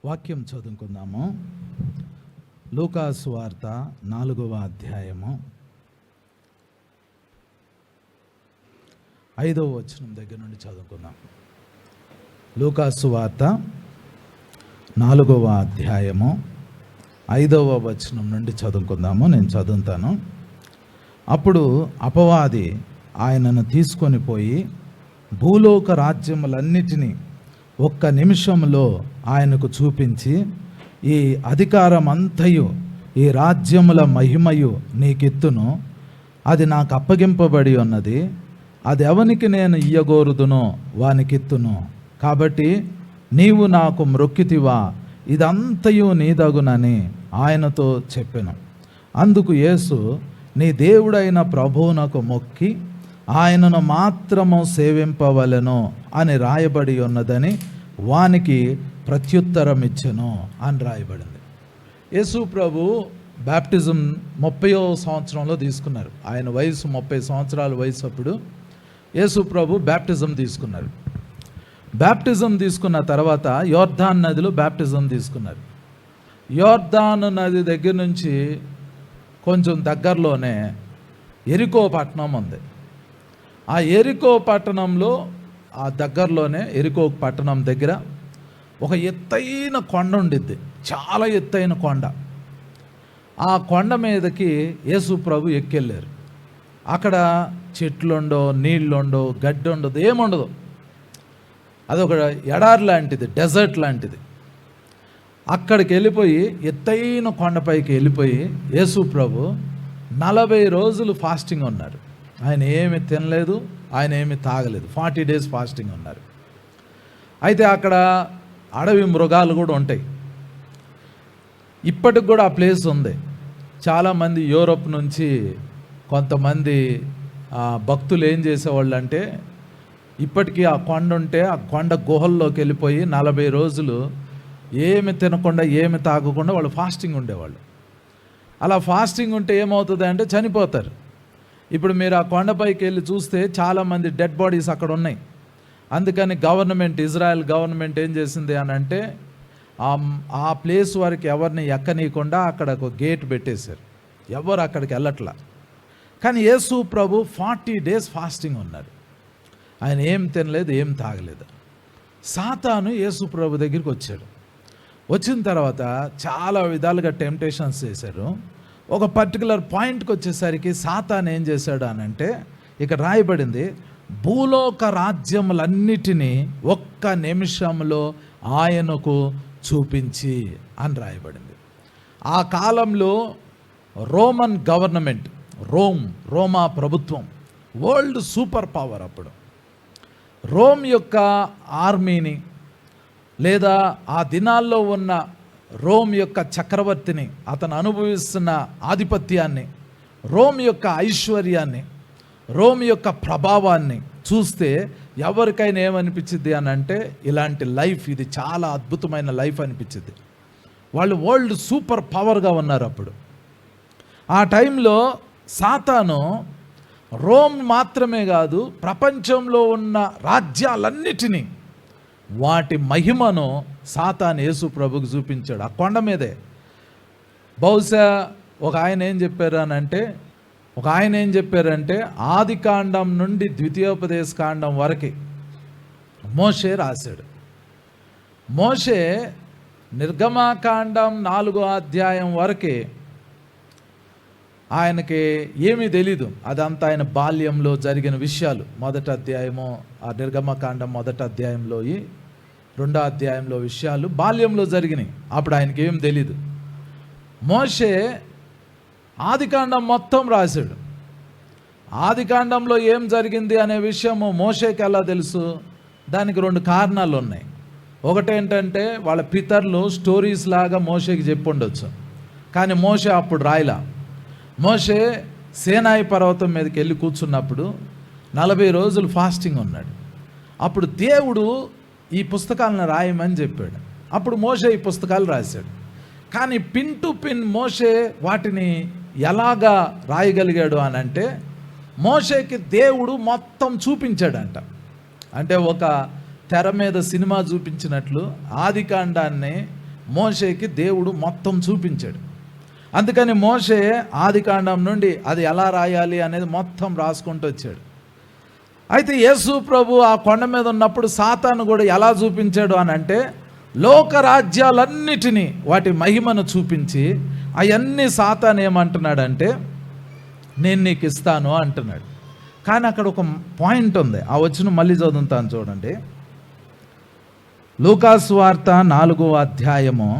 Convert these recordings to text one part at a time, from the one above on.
వాక్యం చదువుకుందాము. లూకా సువార్త 4వ అధ్యాయము 5వ వచనం దగ్గర నుండి చదువుకుందాం. లూకా సువార్త 4వ అధ్యాయము 5వ వచనం నుండి చదువుకుందాము. నేను చదువుతాను. అప్పుడు అపవాది ఆయనను తీసుకొని పోయి భూలోక రాజ్యములన్నిటినీ ఒక్క నిమిషంలో ఆయనకు చూపించి, ఈ అధికారం అంతయు ఈ రాజ్యముల మహిమయు నీకిత్తును, అది నాకు అప్పగింపబడి ఉన్నది, అది ఎవనికి నేను ఇయ్యగోరుదునో వానికిత్తును, కాబట్టి నీవు నాకు మ్రొక్కితివా, ఇదంతయు నీదగునని ఆయనతో చెప్పెను. అందుకు యేసు, నీ దేవుడైన ప్రభువునకు మొక్కి ఆయనను మాత్రము సేవింపవలెను అని రాయబడి ఉన్నదని వానికి ప్రత్యుత్తరం ఇచ్చెను అని రాయబడింది. యేసు ప్రభు బ్యాప్టిజం 30వ సంవత్సరంలో తీసుకున్నారు. ఆయన వయసు 30 సంవత్సరాల వయసు. అప్పుడు యేసు ప్రభు బ్యాప్టిజం తీసుకున్నారు. బ్యాప్టిజం తీసుకున్న తర్వాత యోర్దాను నదిలో బ్యాప్టిజం తీసుకున్నారు. యోర్దాను నది దగ్గర నుంచి కొంచెం దగ్గరలోనే ఎరికో పట్టణం ఉంది. ఆ ఎరికో పట్టణంలో, ఆ దగ్గరలోనే ఎరికో పట్టణం దగ్గర ఒక ఎత్తైన కొండ ఉండిద్ది, చాలా ఎత్తైన కొండ. ఆ కొండ మీదకి యేసు ప్రభు ఎక్కెళ్ళారు. అక్కడ చెట్లుండో, నీళ్ళుండో, గడ్డి ఉండదు, ఏముండదు. అదొక ఎడారి లాంటిది, డెజర్ట్ లాంటిది. అక్కడికి వెళ్ళిపోయి, ఎత్తైన కొండపైకి వెళ్ళిపోయి యేసు ప్రభు 40 రోజులు ఫాస్టింగ్ ఉన్నారు. ఆయన ఏమి తినలేదు, ఆయన ఏమి తాగలేదు. 40 days ఫాస్టింగ్ ఉన్నారు. అయితే అక్కడ అడవి మృగాలు కూడా ఉంటాయి. ఇప్పటికి కూడా ఆ ప్లేస్ ఉంది. చాలామంది యూరోప్ నుంచి కొంతమంది భక్తులు ఏం చేసేవాళ్ళు అంటే, ఇప్పటికీ ఆ కొండ ఉంటే ఆ కొండ గుహల్లోకి వెళ్ళిపోయి 40 రోజులు ఏమి తినకుండా, ఏమి తాగకుండా వాళ్ళు ఫాస్టింగ్ ఉండేవాళ్ళు. అలా ఫాస్టింగ్ ఉంటే ఏమవుతుంది అంటే చనిపోతారు. ఇప్పుడు మీరు ఆ కొండపైకి వెళ్ళి చూస్తే చాలామంది డెడ్ బాడీస్ అక్కడ ఉన్నాయి. అందుకని ఇజ్రాయెల్ గవర్నమెంట్ ఏం చేసింది అని అంటే, ఆ ప్లేస్ వరకు ఎవరిని ఎక్కనీయకుండా అక్కడ ఒక గేట్ పెట్టేశారు. ఎవరు అక్కడికి వెళ్ళట్లా. కానీ యేసు ప్రభు 40 days ఫాస్టింగ్ ఉన్నారు. ఆయన ఏం తినలేదు, ఏం తాగలేదు. సాతాను యేసు ప్రభు దగ్గరికి వచ్చాడు. వచ్చిన తర్వాత చాలా విధాలుగా టెంప్టేషన్స్ చేశారు. ఒక పర్టికులర్ పాయింట్కి వచ్చేసరికి సాతాను ఏం చేశాడు అని అంటే, ఇక్కడ రాయబడింది, భూలోక రాజ్యములన్నిటినీ ఒక్క నిమిషంలో ఆయనకు చూపించి అని రాయబడింది. ఆ కాలంలో రోమన్ గవర్నమెంట్, రోమా ప్రభుత్వం వరల్డ్ సూపర్ పవర్. అప్పుడు రోమ్ యొక్క ఆర్మీని, లేదా ఆ దినాల్లో ఉన్న రోమ్ యొక్క చక్రవర్తిని, అతను అనుభవిస్తున్న ఆధిపత్యాన్ని, రోమ్ యొక్క ఐశ్వర్యాన్ని, రోమ్ యొక్క ప్రభావాన్ని చూస్తే ఎవరికైనా ఏమనిపించింది అని అంటే, ఇలాంటి లైఫ్, ఇది చాలా అద్భుతమైన లైఫ్ అనిపించింది. వాళ్ళు వరల్డ్ సూపర్ పవర్గా ఉన్నారు. అప్పుడు ఆ టైంలో సాతాను రోమ్ మాత్రమే కాదు, ప్రపంచంలో ఉన్న రాజ్యాలన్నిటినీ, వాటి మహిమను సాతాను యేసు ప్రభుకు చూపించాడు ఆ కొండ మీదే. బహుశా ఒక ఆయన ఏం చెప్పారంటే, ఆది కాండం నుండి ద్వితీయోపదేశ కాండం వరకు మోషే రాశాడు. మోషే నిర్గమాకాండం 4వ అధ్యాయం వరకే ఆయనకి ఏమీ తెలీదు. అదంతా ఆయన బాల్యంలో జరిగిన విషయాలు. మొదటి అధ్యాయము, ఆ నిర్గమకాండం 1వ అధ్యాయంలో, 2వ అధ్యాయంలో విషయాలు బాల్యంలో జరిగినాయి. అప్పుడు ఆయనకి ఏం తెలీదు. మోషే ఆదికాండం మొత్తం రాశాడు. ఆదికాండంలో ఏం జరిగింది అనే విషయము మోషేకి ఎలా తెలుసు? దానికి 2 కారణాలు ఉన్నాయి. ఒకటేంటంటే, వాళ్ళ పితరులు స్టోరీస్ లాగా మోషేకి చెప్పి ఉండొచ్చు, కానీ మోషే అప్పుడు రాయలా. మోషే సేనాయి పర్వతం మీదకి వెళ్ళి కూర్చున్నప్పుడు 40 రోజులు ఫాస్టింగ్ ఉన్నాడు. అప్పుడు దేవుడు ఈ పుస్తకాలను రాయమని చెప్పాడు. అప్పుడు మోషే ఈ పుస్తకాలు రాశాడు. కానీ పిన్ టు పిన్ మోషే వాటిని ఎలాగా రాయగలిగాడు అని అంటే, మోషేకి దేవుడు మొత్తం చూపించాడంట. అంటే ఒక తెర మీద సినిమా చూపించినట్లు ఆదికాండాన్ని మోషేకి దేవుడు మొత్తం చూపించాడు. అందుకని మోషే ఆదికాండం నుండి అది ఎలా రాయాలి అనేది మొత్తం రాసుకుంటూ వచ్చాడు. అయితే యేసు ప్రభు ఆ కొండ మీద ఉన్నప్పుడు సాతాను కూడా ఎలా చూపించాడు అని అంటే, లోకరాజ్యాలన్నిటినీ వాటి మహిమను చూపించి అవన్నీ సాతాను ఏమంటున్నాడంటే నేను నీకు ఇస్తాను అంటున్నాడు. కానీ అక్కడ ఒక పాయింట్ ఉంది, ఆ వచనం మళ్ళీ చదువుతాను చూడండి. లూకాసు వార్త 4వ అధ్యాయము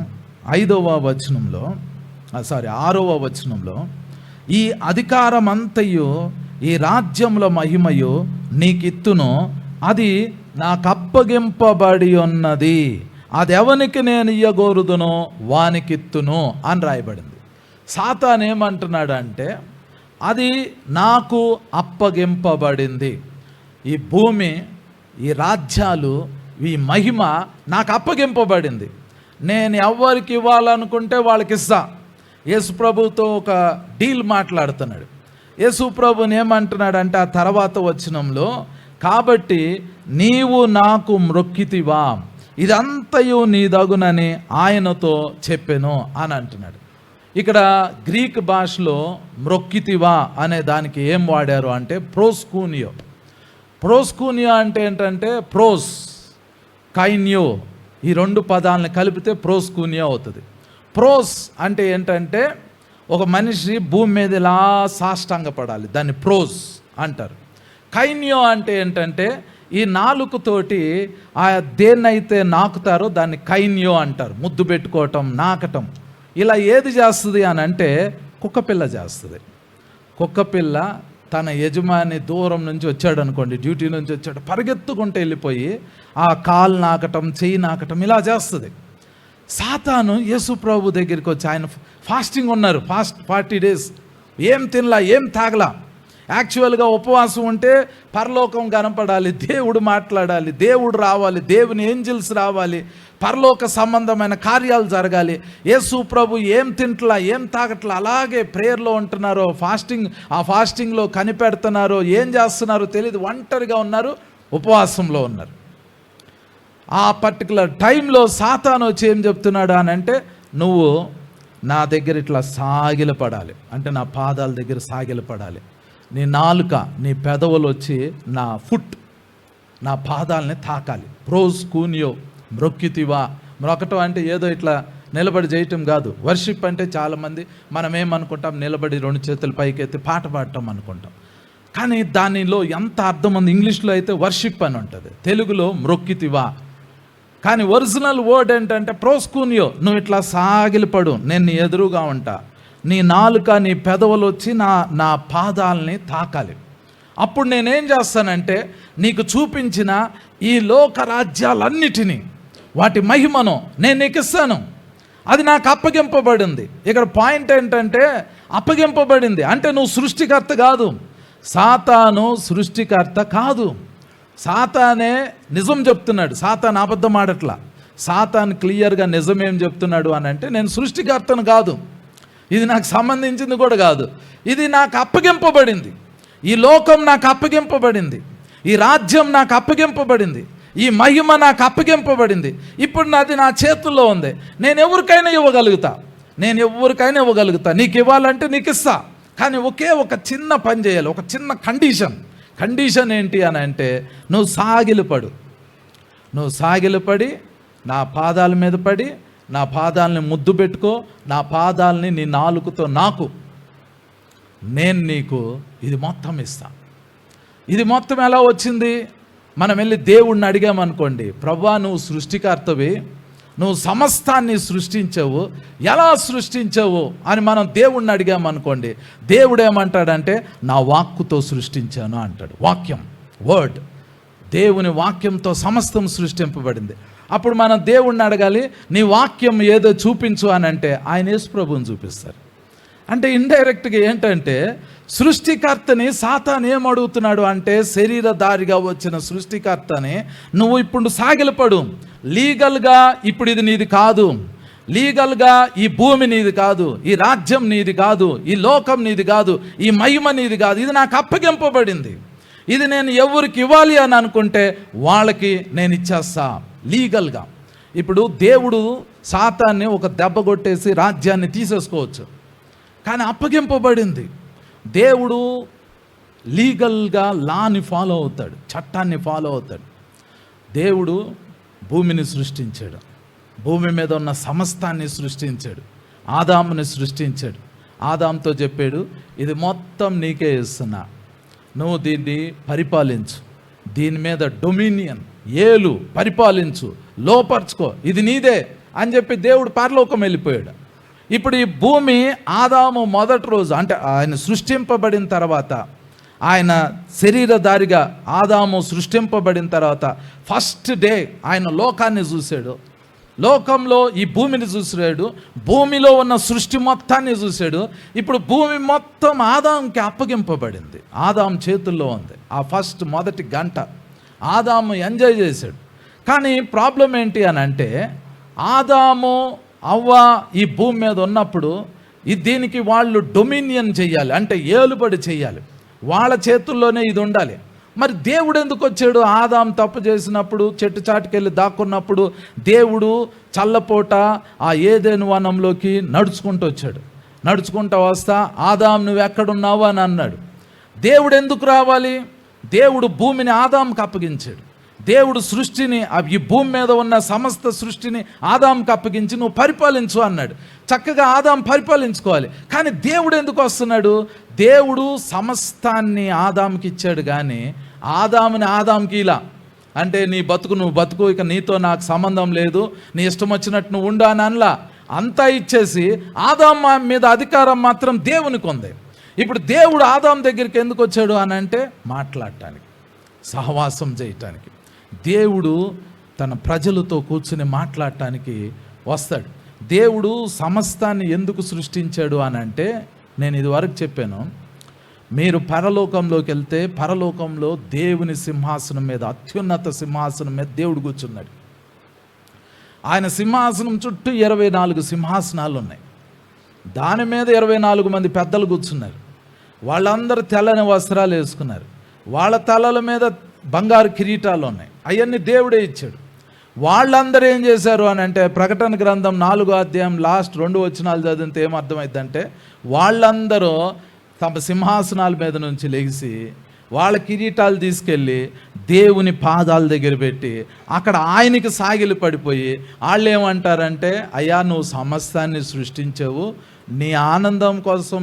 6వ వచనంలో, 6వ వచనంలో, ఈ అధికారమంతయు ఈ రాజ్యముల మహిమయు నీకిత్తును, అది నాకు అప్పగింపబడి ఉన్నది, అది ఎవనికి నేను ఇయ్యగోరుదునో వానికిత్తును అని రాయబడింది. సాతాను ఏమంటున్నాడు అంటే అది నాకు అప్పగింపబడింది, ఈ భూమి, ఈ రాజ్యాలు, ఈ మహిమ నాకు అప్పగింపబడింది, నేను ఎవరికి ఇవ్వాలనుకుంటే వాళ్ళకి ఇస్తా. యేసు ప్రభుతో ఒక డీల్ మాట్లాడుతున్నాడు. యేసు ప్రభుని ఏమంటున్నాడంటే ఆ తర్వాత వచనంలో, కాబట్టి నీవు నాకు మ్రొక్కితివా, ఇదంతయు నీదగునని ఆయనతో చెప్పెను అని అంటున్నాడు. ఇక్కడ గ్రీక్ భాషలో మ్రొక్కితివా అనే దానికి ఏం వాడారు అంటే ప్రోస్కూనియో. ప్రోస్కూనియో అంటే ఏంటంటే ప్రోస్, కైన్యో, ఈ రెండు పదాలను కలిపితే ప్రోస్కూనియో అవుతుంది. ప్రోస్ అంటే ఏంటంటే ఒక మనిషి భూమి మీద ఇలా సాష్టాంగపడాలి, దాన్ని ప్రోస్ అంటారు. కైన్యో అంటే ఏంటంటే ఈ నాలుకతోటి ఆ దేన్నైతే నాకుతారో దాన్ని కైన్యో అంటారు. ముద్దు పెట్టుకోవటం, నాకటం, ఇలా ఏది చేస్తుంది అని అంటే కుక్కపిల్ల చేస్తుంది. కుక్కపిల్ల తన యజమాని దూరం నుంచి వచ్చాడు అనుకోండి, డ్యూటీ నుంచి వచ్చాడు, పరిగెత్తుకుంటూ వెళ్ళిపోయి ఆ కాలు నాకటం, చెయ్యి నాకటం ఇలా చేస్తుంది. సాతాను యేసు ప్రభు దగ్గరికి వచ్చి, ఆయన ఫాస్టింగ్ ఉన్నారు, 40 days, ఏం తినలా, ఏం తాగలా. యాక్చువల్గా ఉపవాసం ఉంటే పరలోకం కనపడాలి, దేవుడు మాట్లాడాలి, దేవుడు రావాలి, దేవుని ఏంజిల్స్ రావాలి, పరలోక సంబంధమైన కార్యాలు జరగాలి. యేసు ప్రభు ఏం తింటలా, ఏం తాగట్లా, అలాగే ప్రేయర్లో ఉంటున్నారో, ఆ ఫాస్టింగ్లో కనిపెడుతున్నారో, ఏం చేస్తున్నారో తెలియదు, ఒంటరిగా ఉన్నారు, ఉపవాసంలో ఉన్నారు. ఆ పర్టికులర్ టైంలో సాతాను వచ్చి ఏం చెప్తున్నాడు అని అంటే, నువ్వు నా దగ్గర ఇట్లా సాగిలపడాలి, అంటే నా పాదాల దగ్గర సాగిలపడాలి, నీ నాలుక, నీ పెదవులు వచ్చి నా నా పాదాలని తాకాలి. ప్రోస్కూనియో, మ్రొక్కితివా. మ్రొక్కటం అంటే ఏదో ఇట్లా నిలబడి చేయటం కాదు. వర్షిప్ అంటే చాలామంది మనం ఏమనుకుంటాం, నిలబడి 2 చేతులు పైకెత్తి పాట పాడటం అనుకుంటాం. కానీ దానిలో ఎంత అర్థం ఉంది. ఇంగ్లీష్లో అయితే వర్షిప్ అని ఉంటుంది, తెలుగులో మ్రొక్కితివా. కానీ ఒరిజినల్ వర్డ్ ఏంటంటే ప్రోస్కూనియో. నువ్వు ఇట్లా సాగిలపడు, నేను నీ ఎదురుగా ఉంటా, నీ నాలుక, నీ పెదవులు వచ్చి నా పాదాలని తాకాలి. అప్పుడు నేనేం చేస్తానంటే నీకు చూపించిన ఈ లోక రాజ్యాలన్నిటినీ, వాటి మహిమను నేను నీకు ఇస్తాను, అది నాకు అప్పగింపబడింది. ఇక్కడ పాయింట్ ఏంటంటే అప్పగింపబడింది అంటే నువ్వు సృష్టికర్త కాదు, సాతాను సృష్టికర్త కాదు. సాతానే నిజం చెప్తున్నాడు, సాతాను అబద్ధం ఆడట్లా. సాతాను క్లియర్గా నిజమేం చెప్తున్నాడు అని అంటే, నేను సృష్టికర్తను కాదు, ఇది నాకు సంబంధించింది కూడా కాదు, ఇది నాకు అప్పగింపబడింది, ఈ లోకం నాకు అప్పగింపబడింది, ఈ రాజ్యం నాకు అప్పగింపబడింది, ఈ మహిమ నాకు అప్పగింపబడింది. ఇప్పుడు నాది నా చేతుల్లో ఉంది, నేను ఎవరికైనా ఇవ్వగలుగుతా, నీకు ఇవ్వాలంటే నీకు ఇస్తా. కానీ ఒకే ఒక చిన్న పని చేయాలి, ఒక చిన్న కండిషన్ ఏంటి అని అంటే, నువ్వు సాగిలపడి నా పాదాల మీద పడి నా పాదాలని ముద్దు పెట్టుకో, నా పాదాలని నీ నాలుకతో నాకు, నేను నీకు ఇది మొత్తం ఇస్తా. ఇది మొత్తం ఎలా వచ్చింది? మనం వెళ్ళి దేవుణ్ణి అడిగామనుకోండి, ప్రభువా నువ్వు సృష్టికర్తవి, నువ్వు సమస్తాన్ని సృష్టించావు, ఎలా సృష్టించావు అని మనం దేవుణ్ణి అడిగామనుకోండి, దేవుడు ఏమంటాడంటే నా వాక్కుతో సృష్టించాను అంటాడు. వాక్యం, వర్డ్, దేవుని వాక్యంతో సమస్తం సృష్టింపబడింది. అప్పుడు మనం దేవుణ్ణి అడగాలి, నీ వాక్యం ఏదో చూపించు అని అంటే ఆయన యేసు ప్రభువుని చూపిస్తారు. అంటే ఇండైరెక్ట్గా ఏంటంటే సృష్టికర్తని సాతాను ఏం అడుగుతున్నాడు అంటే, శరీరధారిగా వచ్చిన సృష్టికర్తని నువ్వు ఇప్పుడు సాగిలపడు, లీగల్గా ఇప్పుడు ఇది నీది కాదు, లీగల్గా ఈ భూమి నీది కాదు, ఈ రాజ్యం నీది కాదు, ఈ లోకం నీది కాదు, ఈ మహిమ నీది కాదు, ఇది నాకు అప్పగింపబడింది, ఇది నేను ఎవరికి ఇవ్వాలి అని అనుకుంటే వాళ్ళకి నేను ఇచ్చేస్తా లీగల్గా. ఇప్పుడు దేవుడు సాతాన్ని ఒక దెబ్బ కొట్టేసి రాజ్యాన్ని తీసేసుకోవచ్చు. కానీ అప్పగింపబడింది. దేవుడు లీగల్గా లాని ఫాలో అవుతాడు, చట్టాన్ని ఫాలో అవుతాడు. దేవుడు భూమిని సృష్టించాడు, భూమి మీద ఉన్న సమస్తాన్ని సృష్టించాడు, ఆదాముని సృష్టించాడు. ఆదాంతో చెప్పాడు, ఇది మొత్తం నీకే ఇస్తున్నా, నువ్వు దీన్ని పరిపాలించు, దీని మీద డొమినియన్, ఏలు, పరిపాలించు, లోపర్చుకో, ఇది నీదే అని చెప్పి దేవుడు పరలోకం వెళ్ళిపోయాడు. ఇప్పుడు ఈ భూమి ఆదాము మొదటి రోజు, అంటే ఆయన సృష్టింపబడిన తర్వాత, ఆయన శరీరధారిగా ఆదాము సృష్టింపబడిన తర్వాత ఫస్ట్ డే ఆయన లోకాన్ని చూశాడు, లోకంలో ఈ భూమిని చూసాడు, భూమిలో ఉన్న సృష్టి మొత్తాన్ని చూశాడు. ఇప్పుడు భూమి మొత్తం ఆదాంకి అప్పగింపబడింది, ఆదాం చేతుల్లో ఉంది. ఆ మొదటి గంట ఆదాము ఎంజాయ్ చేశాడు. కానీ ప్రాబ్లం ఏంటి అని అంటే, ఆదాము అవ్వ ఈ భూమి మీద ఉన్నప్పుడు దీనికి వాళ్ళు డొమినియన్ చెయ్యాలి, అంటే ఏలుబడి చెయ్యాలి, వాళ్ళ చేతుల్లోనే ఇది ఉండాలి. మరి దేవుడు ఎందుకు వచ్చాడు? ఆదాం తప్పు చేసినప్పుడు, చెట్టు చాటుకెళ్ళి దాక్కున్నప్పుడు దేవుడు చల్లపోట ఆ ఏదెను వనంలోకి నడుచుకుంటూ వచ్చాడు. నడుచుకుంటూ వస్తా, ఆదాం నువ్వు ఎక్కడున్నావు అని అన్నాడు. దేవుడు ఎందుకు రావాలి? దేవుడు భూమిని ఆదాంకి అప్పగించాడు. దేవుడు సృష్టిని, ఈ భూమి మీద ఉన్న సమస్త సృష్టిని ఆదాంకి అప్పగించి నువ్వు పరిపాలించు అన్నాడు. చక్కగా ఆదాం పరిపాలించుకోవాలి. కానీ దేవుడు ఎందుకు వస్తున్నాడు? దేవుడు సమస్తాన్ని ఆదాంకి ఇచ్చాడు, కానీ ఆదాముని ఆదాంకి ఇలా అంటే నీ బతుకు నువ్వు బతుకు, ఇక నీతో నాకు సంబంధం లేదు, నీ ఇష్టం వచ్చినట్టు నువ్వు ఉండు అని అనలా. అంతా ఇచ్చేసి ఆదాం మీద అధికారం మాత్రం దేవునికి ఉంది. ఇప్పుడు దేవుడు ఆదాం దగ్గరికి ఎందుకు వచ్చాడు అని అంటే, మాట్లాడటానికి, సహవాసం చేయటానికి. దేవుడు తన ప్రజలతో కూర్చుని మాట్లాడటానికి వస్తాడు. దేవుడు సమస్తాన్ని ఎందుకు సృష్టించాడు అని అంటే, నేను ఇదివరకు చెప్పాను, మీరు పరలోకంలోకి వెళ్తే పరలోకంలో దేవుని సింహాసనం మీద, అత్యున్నత సింహాసనం మీద దేవుడు కూర్చున్నాడు. ఆయన సింహాసనం చుట్టూ 24 సింహాసనాలు ఉన్నాయి. దాని మీద 24 మంది పెద్దలు కూర్చున్నారు. వాళ్ళందరూ తెల్లని వస్త్రాలు వేసుకున్నారు. వాళ్ళ తలల మీద బంగారు కిరీటాలు ఉన్నాయి. అవన్నీ దేవుడే ఇచ్చాడు. వాళ్ళందరూ ఏం చేశారు అని అంటే, ప్రకటన గ్రంథం 4వ అధ్యాయం లాస్ట్ 2 వచనాలు చదివితే ఏమర్థమైందంటే, వాళ్ళందరూ తమ సింహాసనాల మీద నుంచి లెగిసి వాళ్ళ కిరీటాలు తీసుకెళ్ళి దేవుని పాదాల దగ్గర పెట్టి అక్కడ ఆయనకి సాగిలి పడిపోయి వాళ్ళు ఏమంటారంటే, అయ్యా నువ్వు సమస్తాన్ని సృష్టించావు, నీ ఆనందం కోసం,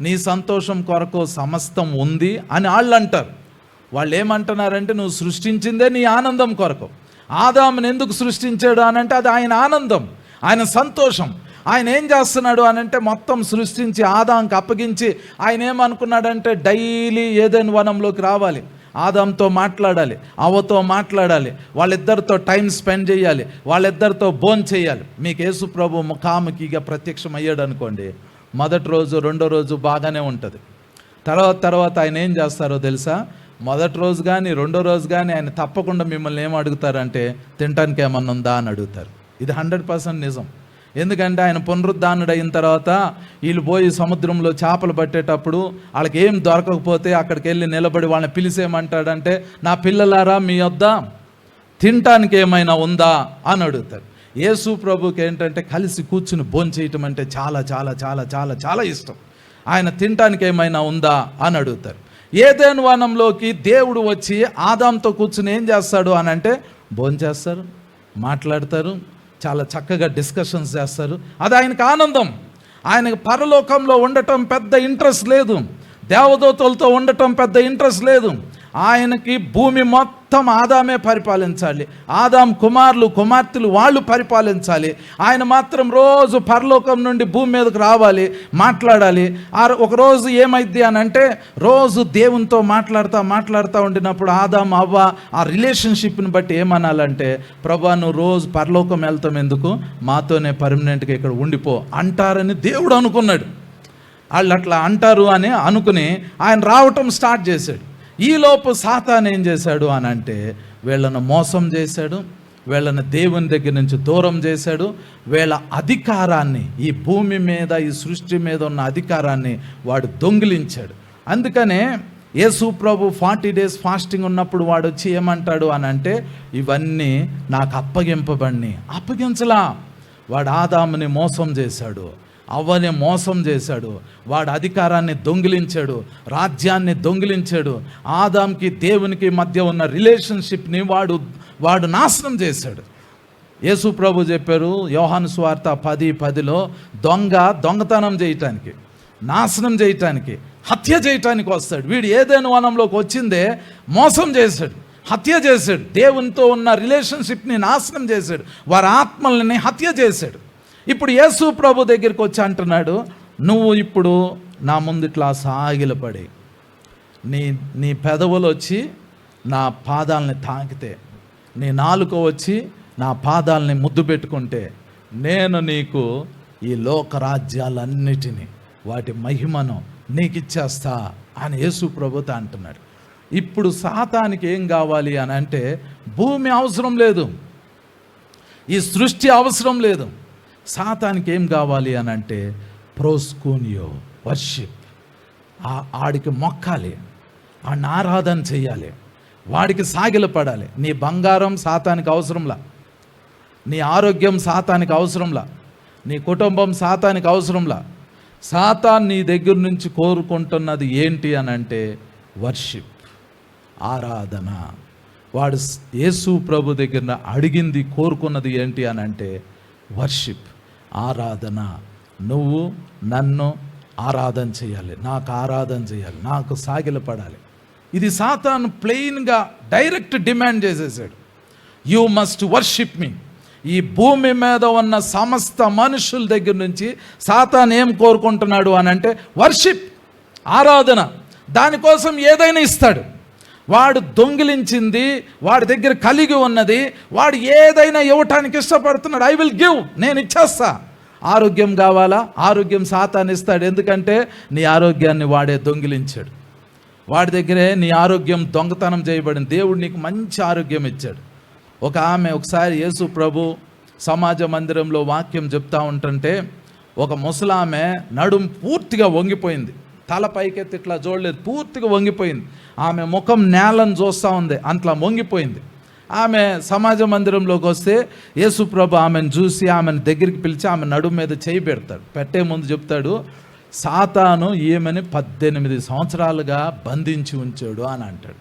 నీ సంతోషం కొరకు సమస్తం ఉంది అని వాళ్ళు అంటారు. వాళ్ళు ఏమంటున్నారంటే, నువ్వు సృష్టించిందే నీ ఆనందం కొరకు. ఆదాముని ఎందుకు సృష్టించాడు అని అంటే, అది ఆయన ఆనందం, ఆయన సంతోషం. ఆయన ఏం చేస్తున్నాడు అని అంటే, మొత్తం సృష్టించి ఆదాంకి అప్పగించి ఆయన ఏమనుకున్నాడంటే, డైలీ ఏదైనా వనంలోకి రావాలి, ఆదాంతో మాట్లాడాలి, అవ్వతో మాట్లాడాలి, వాళ్ళిద్దరితో టైం స్పెండ్ చేయాలి, వాళ్ళిద్దరితో భోజనం చేయాలి. మీకు యేసు ప్రభు ముఖాముఖిగా ప్రత్యక్షం అయ్యాడు అనుకోండి, మొదటి రోజు రెండో రోజు బాగానే ఉంటుంది. తర్వాత ఆయన ఏం చేస్తారో తెలుసా? మొదటి రోజు కానీ రెండో రోజు కానీ ఆయన తప్పకుండా మిమ్మల్ని ఏం అడుగుతారంటే, తినటానికి ఏమన్నా ఉందా అని అడుగుతారు. ఇది 100% నిజం. ఎందుకంటే ఆయన పునరుద్ధానుడు అయిన తర్వాత వీళ్ళు పోయి సముద్రంలో చేపలు పట్టేటప్పుడు వాళ్ళకి ఏం దొరకకపోతే అక్కడికి వెళ్ళి నిలబడి వాళ్ళని పిలిచేయమంటాడంటే, నా పిల్లలారా మీ వద్ద తినటానికి ఏమైనా ఉందా అని అడుగుతారు. యేసు ప్రభుకి ఏంటంటే కలిసి కూర్చుని భోంచేయటం అంటే చాలా చాలా చాలా చాలా చాలా ఇష్టం. ఆయన తినటానికి ఏమైనా ఉందా అని అడుగుతారు. ఏదెను వనంలోకి దేవుడు వచ్చి ఆదాంతో కూర్చుని ఏం చేస్తాడు అని అంటే, భోంచేస్తారు, మాట్లాడతారు, చాలా చక్కగా డిస్కషన్స్ చేస్తారు. అది ఆయనకు ఆనందం. ఆయనకు పరలోకంలో ఉండటం పెద్ద ఇంట్రెస్ట్ లేదు, దేవదూతలతో ఉండటం పెద్ద ఇంట్రెస్ట్ లేదు. ఆయనకి భూమి మొత్తం ఆదామే పరిపాలించాలి, ఆదాం కుమారులు కుమార్తెలు వాళ్ళు పరిపాలించాలి. ఆయన మాత్రం రోజు పరలోకం నుండి భూమి మీదకు రావాలి, మాట్లాడాలి. ఒకరోజు ఏమైంది అని అంటే, రోజు దేవునితో మాట్లాడుతూ ఉండినప్పుడు ఆదాం అవ్వ ఆ రిలేషన్షిప్ని బట్టి ఏమనాలంటే, ప్రభా నువ్వు రోజు పరలోకం వెళ్తాం ఎందుకు, మాతోనే పర్మనెంట్గా ఇక్కడ ఉండిపో అంటారని దేవుడు అనుకున్నాడు. వాళ్ళు అట్లా అంటారు అని అనుకుని ఆయన రావటం స్టార్ట్ చేశాడు. ఈలోపు సాతాను ఏం చేశాడు అని అంటే, వీళ్ళను మోసం చేశాడు, వీళ్ళని దేవుని దగ్గర నుంచి దూరం చేశాడు. వీళ్ళ అధికారాన్ని, ఈ భూమి మీద ఈ సృష్టి మీద ఉన్న అధికారాన్ని వాడు దొంగిలించాడు. అందుకనే యేసు ప్రభు 40 days ఫాస్టింగ్ ఉన్నప్పుడు వాడు వచ్చి ఏమంటాడు అని అంటే, ఇవన్నీ నాకు అప్పగించలా, వాడు ఆదాముని మోసం చేశాడు, అవ్వని మోసం చేశాడు, వాడు అధికారాన్ని దొంగిలించాడు, రాజ్యాన్ని దొంగిలించాడు, ఆదాంకి దేవునికి మధ్య ఉన్న రిలేషన్షిప్ని వాడు నాశనం చేశాడు. యేసు ప్రభు చెప్పారు యోహాను సువార్త 10:10లో, దొంగతనం చేయటానికి, నాశనం చేయటానికి, హత్య చేయటానికి వస్తాడు. వీడు ఏదైనా వనంలోకి వచ్చిందే మోసం చేశాడు, హత్య చేశాడు, దేవునితో ఉన్న రిలేషన్షిప్ని నాశనం చేశాడు, వారి ఆత్మల్ని హత్య చేశాడు. ఇప్పుడు యేసు ప్రభు దగ్గరికి వచ్చి అంటున్నాడు, నువ్వు ఇప్పుడు నా ముందు ఇట్లా సాగిలపడి నీ పెదవులు వచ్చి నా పాదాలని తాకితే, నీ నాలుక వచ్చి నా పాదాలని ముద్దు పెట్టుకుంటే, నేను నీకు ఈ లోకరాజ్యాలన్నిటినీ వాటి మహిమను నీకు ఇచ్చేస్తా అని యేసు ప్రభుతో అంటున్నాడు. ఇప్పుడు సాతానికి ఏం కావాలి అని అంటే, భూమి అవసరం లేదు, ఈ సృష్టి అవసరం లేదు. సాతానికి ఏం కావాలి అని అంటే ప్రోస్కూనియో, వర్షిప్. ఆడికి మొక్కాలి, ఆడిని ఆరాధన చేయాలి, వాడికి సాగిలపడాలి. నీ బంగారం సాతానికి అవసరంలా, నీ ఆరోగ్యం సాతానికి అవసరంలా, నీ కుటుంబం సాతానికి అవసరంలా. సాతాన్ నీ దగ్గర నుంచి కోరుకుంటున్నది ఏంటి అని అంటే వర్షిప్, ఆరాధన. వాడు యేసు ప్రభు దగ్గర అడిగింది, కోరుకున్నది ఏంటి అని అంటే వర్షిప్, ఆరాధన. నువ్వు నన్ను ఆరాధన చేయాలి, నాకు ఆరాధన చేయాలి, నాకు సాగిలపడాలి. ఇది సాతాను ప్లెయిన్గా డైరెక్ట్ డిమాండ్ చేసేసాడు. యూ మస్ట్ వర్షిప్ మీ. ఈ భూమి మీద ఉన్న సమస్త మనుషుల దగ్గర నుంచి సాతాను ఏం కోరుకుంటున్నాడు అని అంటే వర్షిప్, ఆరాధన. దానికోసం ఏదైనా ఇస్తాడు. వాడు దొంగిలించింది, వాడి దగ్గర కలిగి ఉన్నది, వాడు ఏదైనా ఇవ్వటానికి ఇష్టపడుతున్నాడు. ఐ విల్ గివ్, నేను ఇచ్చేస్తా. ఆరోగ్యం కావాలా, ఆరోగ్యం సాతాను ఇస్తాడు. ఎందుకంటే నీ ఆరోగ్యాన్ని వాడే దొంగిలించాడు. వాడి దగ్గరే నీ ఆరోగ్యం దొంగతనం చేయబడింది. దేవుడు నీకు మంచి ఆరోగ్యం ఇచ్చాడు. ఒక ఆమె ఒకసారి యేసు ప్రభు సమాజ మందిరంలో వాక్యం చెప్తా ఉంటుంటే, ఒక ముసలామె నడుం పూర్తిగా వంగిపోయింది, తల పైకెత్తి ఇట్లా చూడలేదు, పూర్తిగా వంగిపోయింది. ఆమె ముఖం నేలను చూస్తూ ఉంది, అంట్లా వంగిపోయింది. ఆమె సమాజ మందిరంలోకి వస్తే యేసు ప్రభు ఆమెను చూసి ఆమెను దగ్గరికి పిలిచి ఆమె నడుము మీద చేయి పెడతాడు. పెట్టే ముందు చెప్తాడు, సాతాను ఈమెని 18 సంవత్సరాలుగా బంధించి ఉంచాడు అని అంటాడు.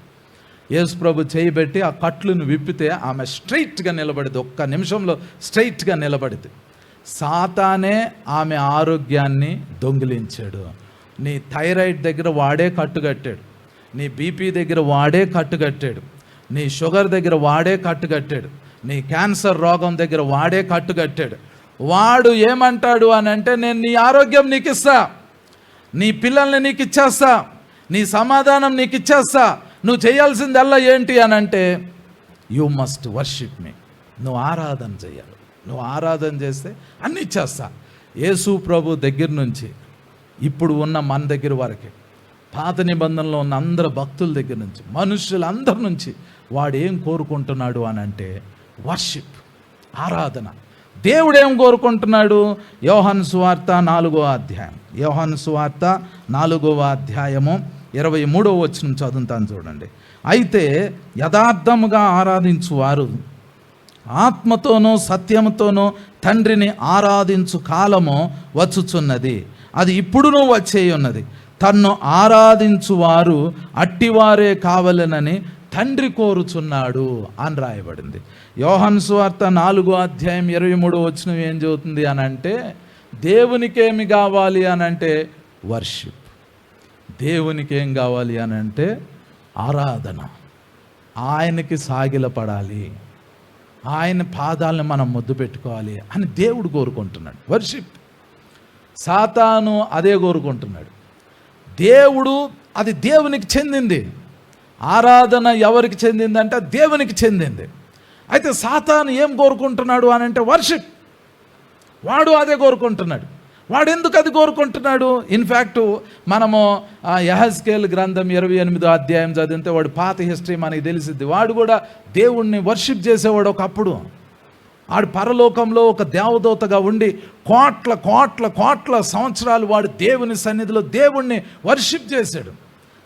యేసు ప్రభు చేయి పెట్టి ఆ కట్లను విప్పితే ఆమె స్ట్రైట్గా నిలబడింది. ఒక్క నిమిషంలో స్ట్రైట్గా నిలబడింది. సాతానే ఆమె ఆరోగ్యాన్ని దొంగిలించాడు. నీ థైరాయిడ్ దగ్గర వాడే కట్టుకట్టాడు, నీ బీపీ దగ్గర వాడే కట్టుకట్టాడు, నీ షుగర్ దగ్గర వాడే కట్టుకట్టాడు, నీ క్యాన్సర్ రోగం దగ్గర వాడే కట్టుకట్టాడు. వాడు ఏమంటాడు అని అంటే, నేను నీ ఆరోగ్యం నీకు ఇస్తా, నీ పిల్లల్ని నీకు ఇచ్చేస్తా, నీ సమాధానం నీకు ఇచ్చేస్తా, నువ్వు చేయాల్సిందల్లా ఏంటి అని అంటే యూ మస్ట్ వర్షిప్ మీ. నువ్వు ఆరాధన చేయాలి, నువ్వు ఆరాధన చేస్తే అన్నీ ఇచ్చేస్తా. యేసు ప్రభు దగ్గర నుంచి ఇప్పుడు ఉన్న మన దగ్గర వరకే, పాత నిబంధనలో ఉన్న అందరు భక్తుల దగ్గర నుంచి, మనుషులందరి నుంచి వాడు ఏం కోరుకుంటున్నాడు అని అంటే వర్షిప్, ఆరాధన. దేవుడు ఏం కోరుకుంటున్నాడు? యోహాను సువార్త 4వ అధ్యాయం, యోహాను సువార్త 4వ అధ్యాయము 23వ వచనం చదువుతాను చూడండి. అయితే యథార్థముగా ఆరాధించువారు ఆత్మతోనూ సత్యముతోనూ తండ్రిని ఆరాధించు కాలము వచ్చుచున్నది, అది ఇప్పుడునూ వచ్చేయున్నది. తన్ను ఆరాధించువారు అట్టివారే కావలెనని తండ్రి కోరుచున్నాడు అని రాయబడింది. యోహాను సువార్త 4వ అధ్యాయం 23వ వచనం ఏం చెబుతుంది అని అంటే, దేవునికి ఏమి కావాలి అని అంటే వర్షిప్. దేవునికి ఏం కావాలి అని అంటే ఆరాధన. ఆయనకి సాగిలపడాలి, ఆయన పాదాలను మనం ముద్దు పెట్టుకోవాలి అని దేవుడు కోరుకుంటున్నాడు. వర్షిప్. సాతాను అదే కోరుకుంటున్నాడు. దేవుడు, అది దేవునికి చెందింది. ఆరాధన ఎవరికి చెందిందంటే దేవునికి చెందింది. అయితే సాతాను ఏం కోరుకుంటున్నాడు అని అంటే వర్షిప్. వాడు అదే కోరుకుంటున్నాడు. వాడు ఎందుకు అది కోరుకుంటున్నాడు? ఇన్ఫ్యాక్ట్ మనము యెహెజ్కేలు గ్రంథం 28వ అధ్యాయం చదివితే వాడు పాత హిస్టరీ మనకి తెలిసిద్ది. వాడు కూడా దేవుణ్ణి వర్షిప్ చేసేవాడు ఒకప్పుడు. ఆడు పరలోకంలో ఒక దేవదూతగా ఉండి కోట్ల కోట్ల కోట్ల సంవత్సరాలు వాడు దేవుని సన్నిధిలో దేవుణ్ణి వర్షిప్ చేశాడు.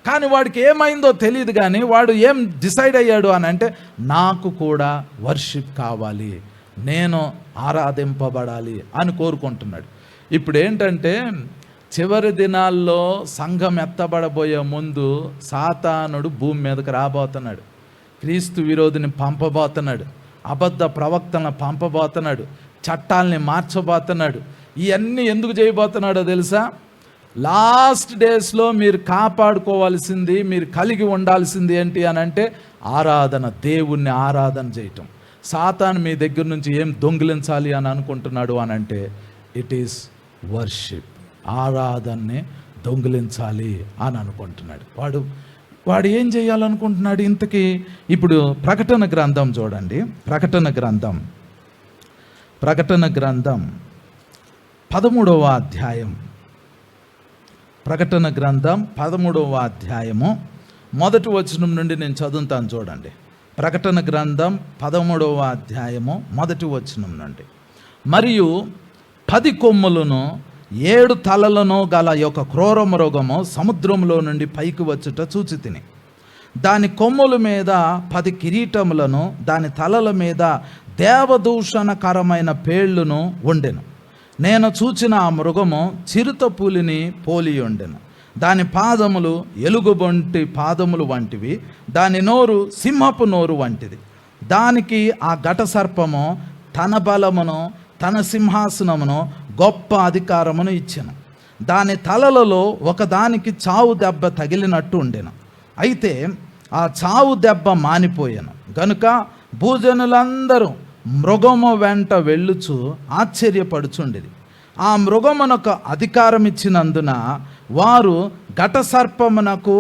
కానీ వాడికి ఏమైందో తెలియదు. కానీ వాడు ఏం డిసైడ్ అయ్యాడు అని అంటే, నాకు కూడా వర్షిప్ కావాలి, నేను ఆరాధింపబడాలి అని కోరుకుంటున్నాడు. ఇప్పుడు ఏంటంటే చివరి దినాల్లో సంఘం ఎత్తబడబోయే ముందు సాతానుడు భూమి మీదకి రాబోతున్నాడు, క్రీస్తు విరోధిని పంపబోతున్నాడు, అబద్ధ ప్రవక్తలను పంపబోతున్నాడు, చట్టాలని మార్చబోతున్నాడు. ఇవన్నీ ఎందుకు చేయబోతున్నాడో తెలుసా? లాస్ట్ డేస్లో మీరు కాపాడుకోవాల్సింది, మీరు కలిగి ఉండాల్సింది ఏంటి అని అంటే ఆరాధన, దేవుణ్ణి ఆరాధన చేయటం. సాతాను మీ దగ్గర నుంచి ఏం దొంగిలించాలి అని అనుకుంటున్నాడు అని అంటే ఇట్ ఈస్ వర్షిప్, ఆరాధనని దొంగిలించాలి అని అనుకుంటున్నాడు. వాడు ఏం చేయాలనుకుంటున్నాడు ఇంతకీ? ఇప్పుడు ప్రకటన గ్రంథం చూడండి, ప్రకటన గ్రంథం 13వ అధ్యాయం, ప్రకటన గ్రంథం 13వ అధ్యాయము మొదటి వచనం నుండి నేను చదువుతాను చూడండి. ప్రకటన గ్రంథం 13వ అధ్యాయము మొదటి వచనం నుండి. మరియు 10 కొమ్ములను 7 తలలను గల యొక్క క్రూర మృగము సముద్రంలో నుండి పైకి వచ్చుట చూచితిని. దాని కొమ్ముల మీద 10 కిరీటములను, దాని తలల మీద దేవదూషణకరమైన పేళ్లను ఉండెను. నేను చూచిన ఆ మృగము చిరుత పులిని పోలి ఉండెను. దాని పాదములు ఎలుగుబంటి పాదములు వంటివి, దాని నోరు సింహపు నోరు వంటిది. దానికి ఆ ఘట సర్పము తన బలమును, తన సింహాసనమును, గొప్ప అధికారమును ఇచ్చెను. దాని తలలలో ఒకదానికి చావు దెబ్బ తగిలినట్టు ఉండెను. అయితే ఆ చావు దెబ్బ మానిపోయాను గనుక భూజనులందరూ మృగము వెంట వెళ్ళుచు ఆశ్చర్యపడుచుండిరి. ఆ మృగమునకు అధికారం ఇచ్చినందున వారు ఘట సర్పమునకు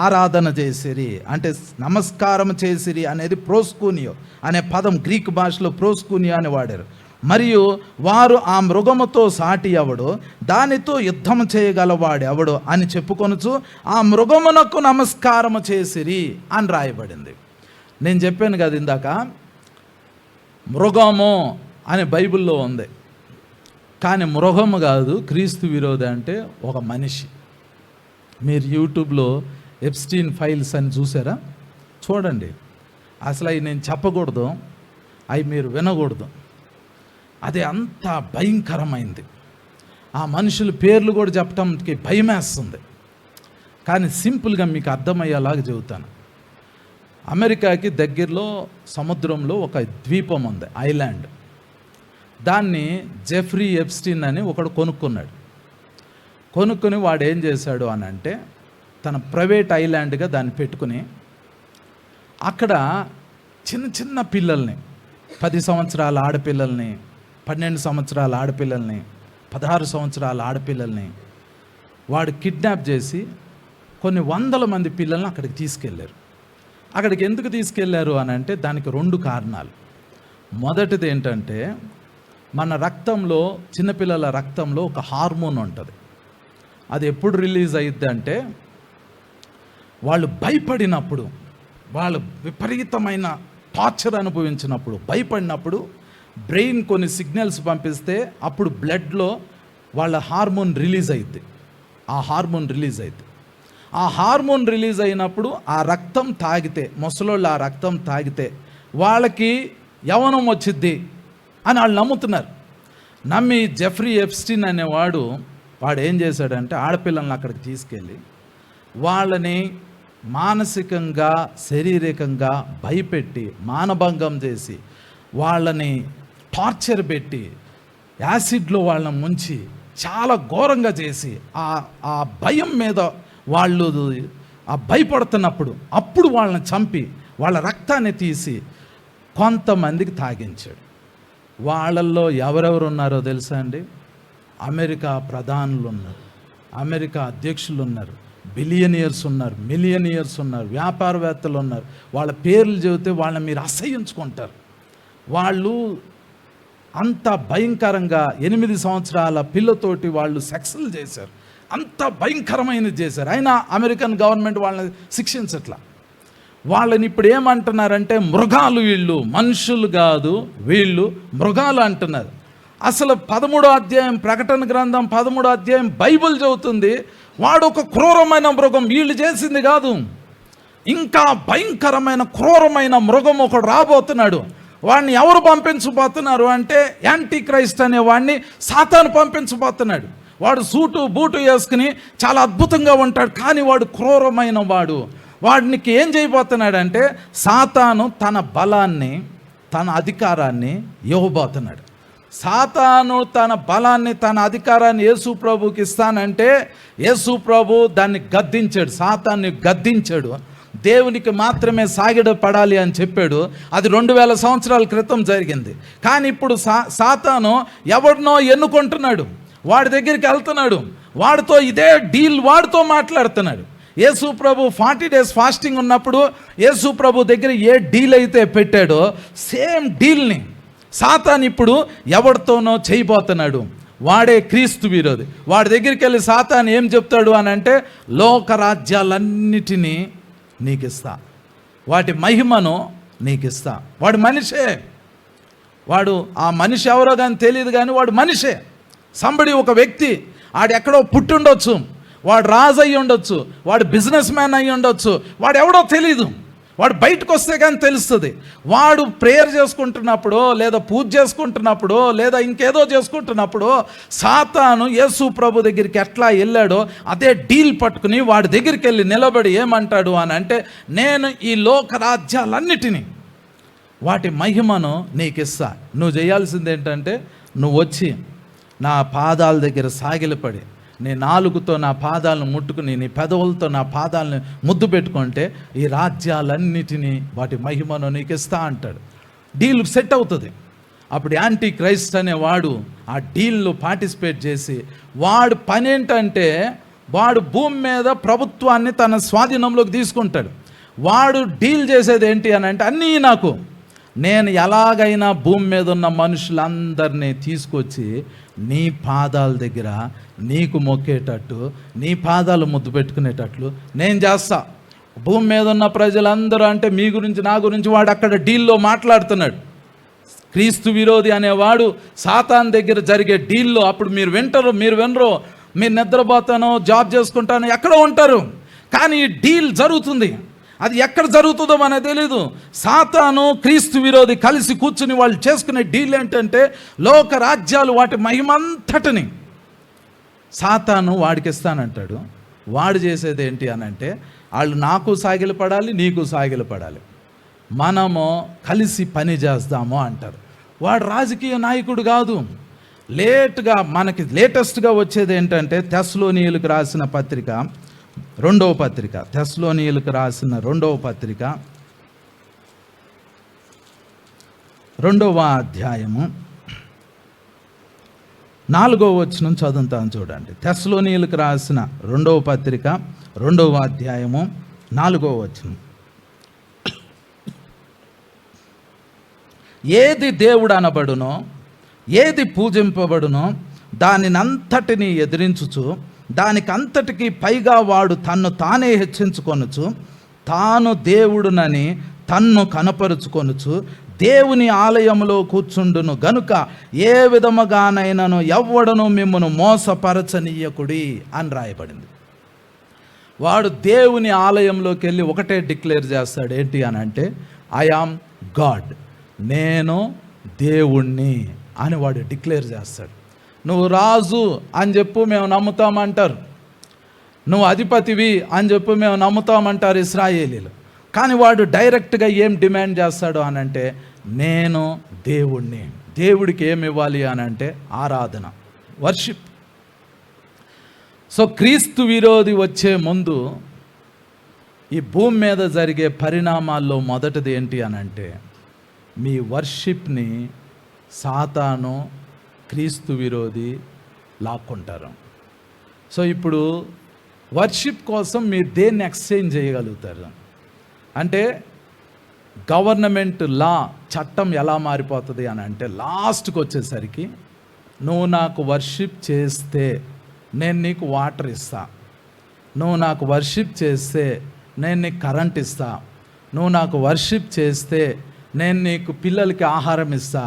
ఆరాధన చేసిరి, అంటే నమస్కారం చేసిరి అనేది ప్రోస్కూనియో అనే పదం గ్రీక్ భాషలో ప్రోస్కూనియో అని వాడారు. మరియు వారు ఆ మృగముతో సాటి ఎవడు, దానితో యుద్ధం చేయగలవాడు ఎవడు అని చెప్పుకొనుచు ఆ మృగమునకు నమస్కారము చేసిరి అని రాయబడింది. నేను చెప్పాను కదా ఇందాక, మృగము అని బైబిల్లో ఉంది, కానీ మృగము కాదు, క్రీస్తు విరోధి అంటే ఒక మనిషి. మీరు యూట్యూబ్లో ఎప్స్టీన్ ఫైల్స్ అని చూసారా? చూడండి. అసలు అవి నేను చెప్పకూడదు, అవి మీరు వినకూడదు. అది అంత భయంకరమైంది. ఆ మనుషుల పేర్లు కూడా చెప్పడానికి భయం వేస్తుంది. కానీ సింపుల్గా మీకు అర్థమయ్యేలాగా చెబుతాను. అమెరికాకి దగ్గరలో సముద్రంలో ఒక ద్వీపం ఉంది, ఐలాండ్. దాన్ని జెఫ్రీ ఎప్స్టీన్ అని ఒకడు కొనుక్కున్నాడు. కొనుక్కొని వాడు ఏం చేశాడు అని అంటే తన ప్రైవేట్ ఐలాండ్గా దాన్ని పెట్టుకుని అక్కడ చిన్న చిన్న పిల్లల్ని, 10 సంవత్సరాల ఆడపిల్లల్ని, 12 సంవత్సరాల ఆడపిల్లల్ని, 16 సంవత్సరాల ఆడపిల్లల్ని వాడు కిడ్నాప్ చేసి కొన్ని 100 మంది పిల్లల్ని అక్కడికి తీసుకెళ్ళారు. అక్కడికి ఎందుకు తీసుకెళ్లారు అని అంటే దానికి 2 కారణాలు. మొదటిది ఏంటంటే మన రక్తంలో, చిన్నపిల్లల రక్తంలో ఒక హార్మోన్ ఉంటుంది. అది ఎప్పుడు రిలీజ్ అయ్యిద్ది అంటే వాళ్ళు భయపడినప్పుడు, వాళ్ళు విపరీతమైన టార్చర్ అనుభవించినప్పుడు, భయపడినప్పుడు బ్రెయిన్ కొన్ని సిగ్నల్స్ పంపిస్తే అప్పుడు బ్లడ్లో వాళ్ళ హార్మోన్ రిలీజ్ అయ్యిద్ది. ఆ హార్మోన్ రిలీజ్ అయినప్పుడు ఆ రక్తం తాగితే, ముసలోళ్ళు ఆ రక్తం తాగితే వాళ్ళకి యవ్వనం వచ్చిద్ది అని వాళ్ళు నమ్ముతున్నారు. నమ్మి జెఫ్రీ ఎప్స్టీన్ అనేవాడు ఏం చేశాడంటే ఆడపిల్లల్ని అక్కడికి తీసుకెళ్ళి వాళ్ళని మానసికంగా, శారీరకంగా భయపెట్టి, మానభంగం చేసి, వాళ్ళని టార్చర్ పెట్టి, యాసిడ్లో వాళ్ళని ముంచి చాలా ఘోరంగా చేసి ఆ భయం మీద వాళ్ళు ఆ భయపడుతున్నప్పుడు అప్పుడు వాళ్ళని చంపి వాళ్ళ రక్తాన్ని తీసి కొంతమందికి తాగించాడు. వాళ్ళల్లో ఎవరెవరు ఉన్నారో తెలుసా అండి? అమెరికా ప్రధానులు ఉన్నారు, అమెరికా అధ్యక్షులు ఉన్నారు, బిలియనియర్స్ ఉన్నారు, మిలియనియర్స్ ఉన్నారు, వ్యాపారవేత్తలు ఉన్నారు. వాళ్ళ పేర్లు చెబితే వాళ్ళని మీరు అసహ్యించుకుంటారు. వాళ్ళు అంత భయంకరంగా 8 సంవత్సరాల పిల్లతోటి వాళ్ళు సెక్స్లు చేశారు, అంత భయంకరమైనది చేశారు. అయినా అమెరికన్ గవర్నమెంట్ వాళ్ళని శిక్షించట్లా. వాళ్ళని ఇప్పుడు ఏమంటున్నారంటే మృగాలు, వీళ్ళు మనుషులు కాదు, వీళ్ళు మృగాలు అంటున్నారు. అసలు 13వ అధ్యాయం, ప్రకటన గ్రంథం 13వ అధ్యాయం బైబిల్ చెబుతుంది వాడు ఒక క్రూరమైన మృగం, వీళ్ళు చేసింది కాదు, ఇంకా భయంకరమైన క్రూరమైన మృగం ఒకడు రాబోతున్నాడు. వాడిని ఎవరు పంపించబోతున్నారు అంటే యాంటీ క్రైస్ట్ అనే వాడిని సాతాను పంపించబోతున్నాడు. వాడు సూటు బూటు వేసుకుని చాలా అద్భుతంగా ఉంటాడు, కానీ వాడు క్రూరమైన వాడు. వాడికి ఏం చేయబోతున్నాడంటే సాతాను తన బలాన్ని, తన అధికారాన్ని ఇవ్వబోతున్నాడు. సాతాను తన బలాన్ని, తన అధికారాన్ని యేసు ప్రభుకి ఇస్తానంటే యేసు ప్రభు దాన్ని గద్దించాడు, సాతాన్ని గద్దించాడు. దేవునికి మాత్రమే సాగిడ పడాలి అని చెప్పాడు. అది 2000 సంవత్సరాల క్రితం జరిగింది. కానీ ఇప్పుడు సాతాను ఎవరినో ఎన్నుకుంటున్నాడు, వాడి దగ్గరికి వెళ్తున్నాడు, వాడితో ఇదే డీల్ వాడితో మాట్లాడుతున్నాడు. యేసు ప్రభు 40 days ఫాస్టింగ్ ఉన్నప్పుడు యేసు ప్రభు దగ్గర ఏ డీల్ అయితే పెట్టాడో సేమ్ డీల్ని సాతాను ఇప్పుడు ఎవరితోనో చేయబోతున్నాడు. వాడే క్రీస్తు విరోధి. వాడి దగ్గరికి వెళ్ళి సాతాను ఏం చెప్తాడు అని అంటే, లోకరాజ్యాలన్నిటినీ నీకు ఇస్తా, వాటి మహిమను నీకు ఇస్తా. వాడు మనిషే, వాడు ఆ మనిషి ఎవరో కానీ తెలియదు, కానీ వాడు మనిషే. సంబడి ఒక వ్యక్తి, ఆడు ఎక్కడో పుట్టి ఉండొచ్చు, వాడు రాజు అయ్యి ఉండొచ్చు, వాడు బిజినెస్ మ్యాన్ అయ్యి ఉండొచ్చు, వాడు ఎవడో తెలీదు. వాడు బయటకు వస్తే కానీ తెలుస్తుంది. వాడు ప్రేయర్ చేసుకుంటున్నప్పుడు, లేదా పూజ చేసుకుంటున్నప్పుడు, లేదా ఇంకేదో చేసుకుంటున్నప్పుడు సాతాను యేసు ప్రభు దగ్గరికి ఎట్లా వెళ్ళాడో అదే డీల్ పట్టుకుని వాడి దగ్గరికి వెళ్ళి నిలబడి ఏమంటాడు అని అంటే, నేను ఈ లోకరాజ్యాలన్నిటినీ వాటి మహిమను నీకు ఇస్తా. నువ్వు చేయాల్సింది ఏంటంటే, నువ్వు వచ్చి నా పాదాల దగ్గర సాగిలపడి నీ నాలుగుతో నా పాదాలను ముట్టుకుని, నీ పెదవులతో నా పాదాలను ముద్దు పెట్టుకుంటే ఈ రాజ్యాలన్నిటినీ వాటి మహిమను నీకు ఇస్తా అంటాడు. డీల్ సెట్ అవుతుంది. అప్పుడు యాంటీ క్రైస్ట్ అనేవాడు ఆ డీల్లో పార్టిసిపేట్ చేసి, వాడు పని ఏంటంటే వాడు భూమి మీద ప్రభుత్వాన్ని తన స్వాధీనంలోకి తీసుకుంటాడు. వాడు డీల్ చేసేది ఏంటి అని అంటే, అన్నీ నాకు, నేను ఎలాగైనా భూమి మీద ఉన్న మనుషులందరినీ తీసుకొచ్చి నీ పాదాల దగ్గర నీకు మొక్కేటట్టు, నీ పాదాలు ముద్దు పెట్టుకునేటట్లు నేను చేస్తా. భూమి మీద ఉన్న ప్రజలందరూ అంటే మీ గురించి, నా గురించి వాడు అక్కడ డీల్లో మాట్లాడుతున్నాడు. క్రీస్తు విరోధి అనేవాడు సాతాన్ దగ్గర జరిగే డీల్లో అప్పుడు మీరు వినరు, మీరు నిద్రపోతానో జాబ్ చేసుకుంటానో ఎక్కడో ఉంటారు, కానీ ఈ డీల్ జరుగుతుంది. అది ఎక్కడ జరుగుతుందో మనకు తెలీదు. సాతాను క్రీస్తు విరోధి కలిసి కూర్చుని వాళ్ళు చేసుకునే డీల్ ఏంటంటే, లోక రాజ్యాలు వాటి మహిమంతటిని సాతాను వాడికి ఇస్తానంటాడు. వాడు చేసేది ఏంటి అని అంటే, వాళ్ళు నాకు సాగిలపడాలి, నీకు సాగిలపడాలి, మనము కలిసి పని చేద్దాము అంటారు. వాడు రాజకీయ నాయకుడు కాదు. మనకి లేటెస్ట్గా వచ్చేది ఏంటంటే, తెస్సలోనీయులకు రాసిన పత్రిక, రెండవ పత్రిక, తెస్సలోనీయులకు రాసిన రెండవ పత్రిక, 2వ అధ్యాయము 4వ వచనం చదువుతాను చూడండి. తెస్సలోనీయులకు రాసిన రెండవ పత్రిక 2వ అధ్యాయము 4వ వచనం. ఏది దేవుడు అనబడునో, ఏది పూజింపబడునో దానినంతటినీ ఎదిరించుచు, దానికంతటికి పైగా వాడు తన్ను తానే హెచ్చించుకొనుచు, తాను దేవుడునని తన్ను కనపరుచుకొనుచు దేవుని ఆలయంలో కూర్చుండును గనుక ఏ విధముగానైనాను ఎవ్వడను మిమ్మును మోసపరచనీయకుడి అని రాయబడింది. వాడు దేవుని ఆలయంలోకి వెళ్ళి ఒకటే డిక్లేర్ చేస్తాడు, ఏంటి అని అంటే, ఐ యామ్ గాడ్, నేను దేవుణ్ణి అని వాడు డిక్లేర్ చేస్తాడు. నువ్వు రాజు అని చెప్పు మేము నమ్ముతామంటారు, నువ్వు అధిపతివి అని చెప్పు మేము నమ్ముతామంటారు ఇశ్రాయేలీలు. కానీ వాడు డైరెక్ట్గా ఏం డిమాండ్ చేస్తాడు అని అంటే, నేను దేవుణ్ణి. దేవుడికి ఏమి ఇవ్వాలి అని అంటే ఆరాధన, వర్షిప్. సో క్రీస్తు విరోధి వచ్చే ముందు ఈ భూమి మీద జరిగే పరిణామాల్లో మొదటిది ఏంటి అని అంటే, మీ వర్షిప్ని సాతాను క్రీస్తు విరోధి లాక్కుంటారు. సో ఇప్పుడు వర్షిప్ కోసం మీరు దేన్ని ఎక్స్చేంజ్ చేయగలుగుతారు అంటే, గవర్నమెంట్ లా, చట్టం ఎలా మారిపోతుంది అని అంటే, లాస్ట్కి వచ్చేసరికి నువ్వు నాకు వర్షిప్ చేస్తే నేను నీకు వాటర్ ఇస్తా, నువ్వు నాకు వర్షిప్ చేస్తే నేను నీకు కరెంట్ ఇస్తా, నువ్వు నాకు వర్షిప్ చేస్తే నేను నీకు పిల్లలకి ఆహారం ఇస్తా.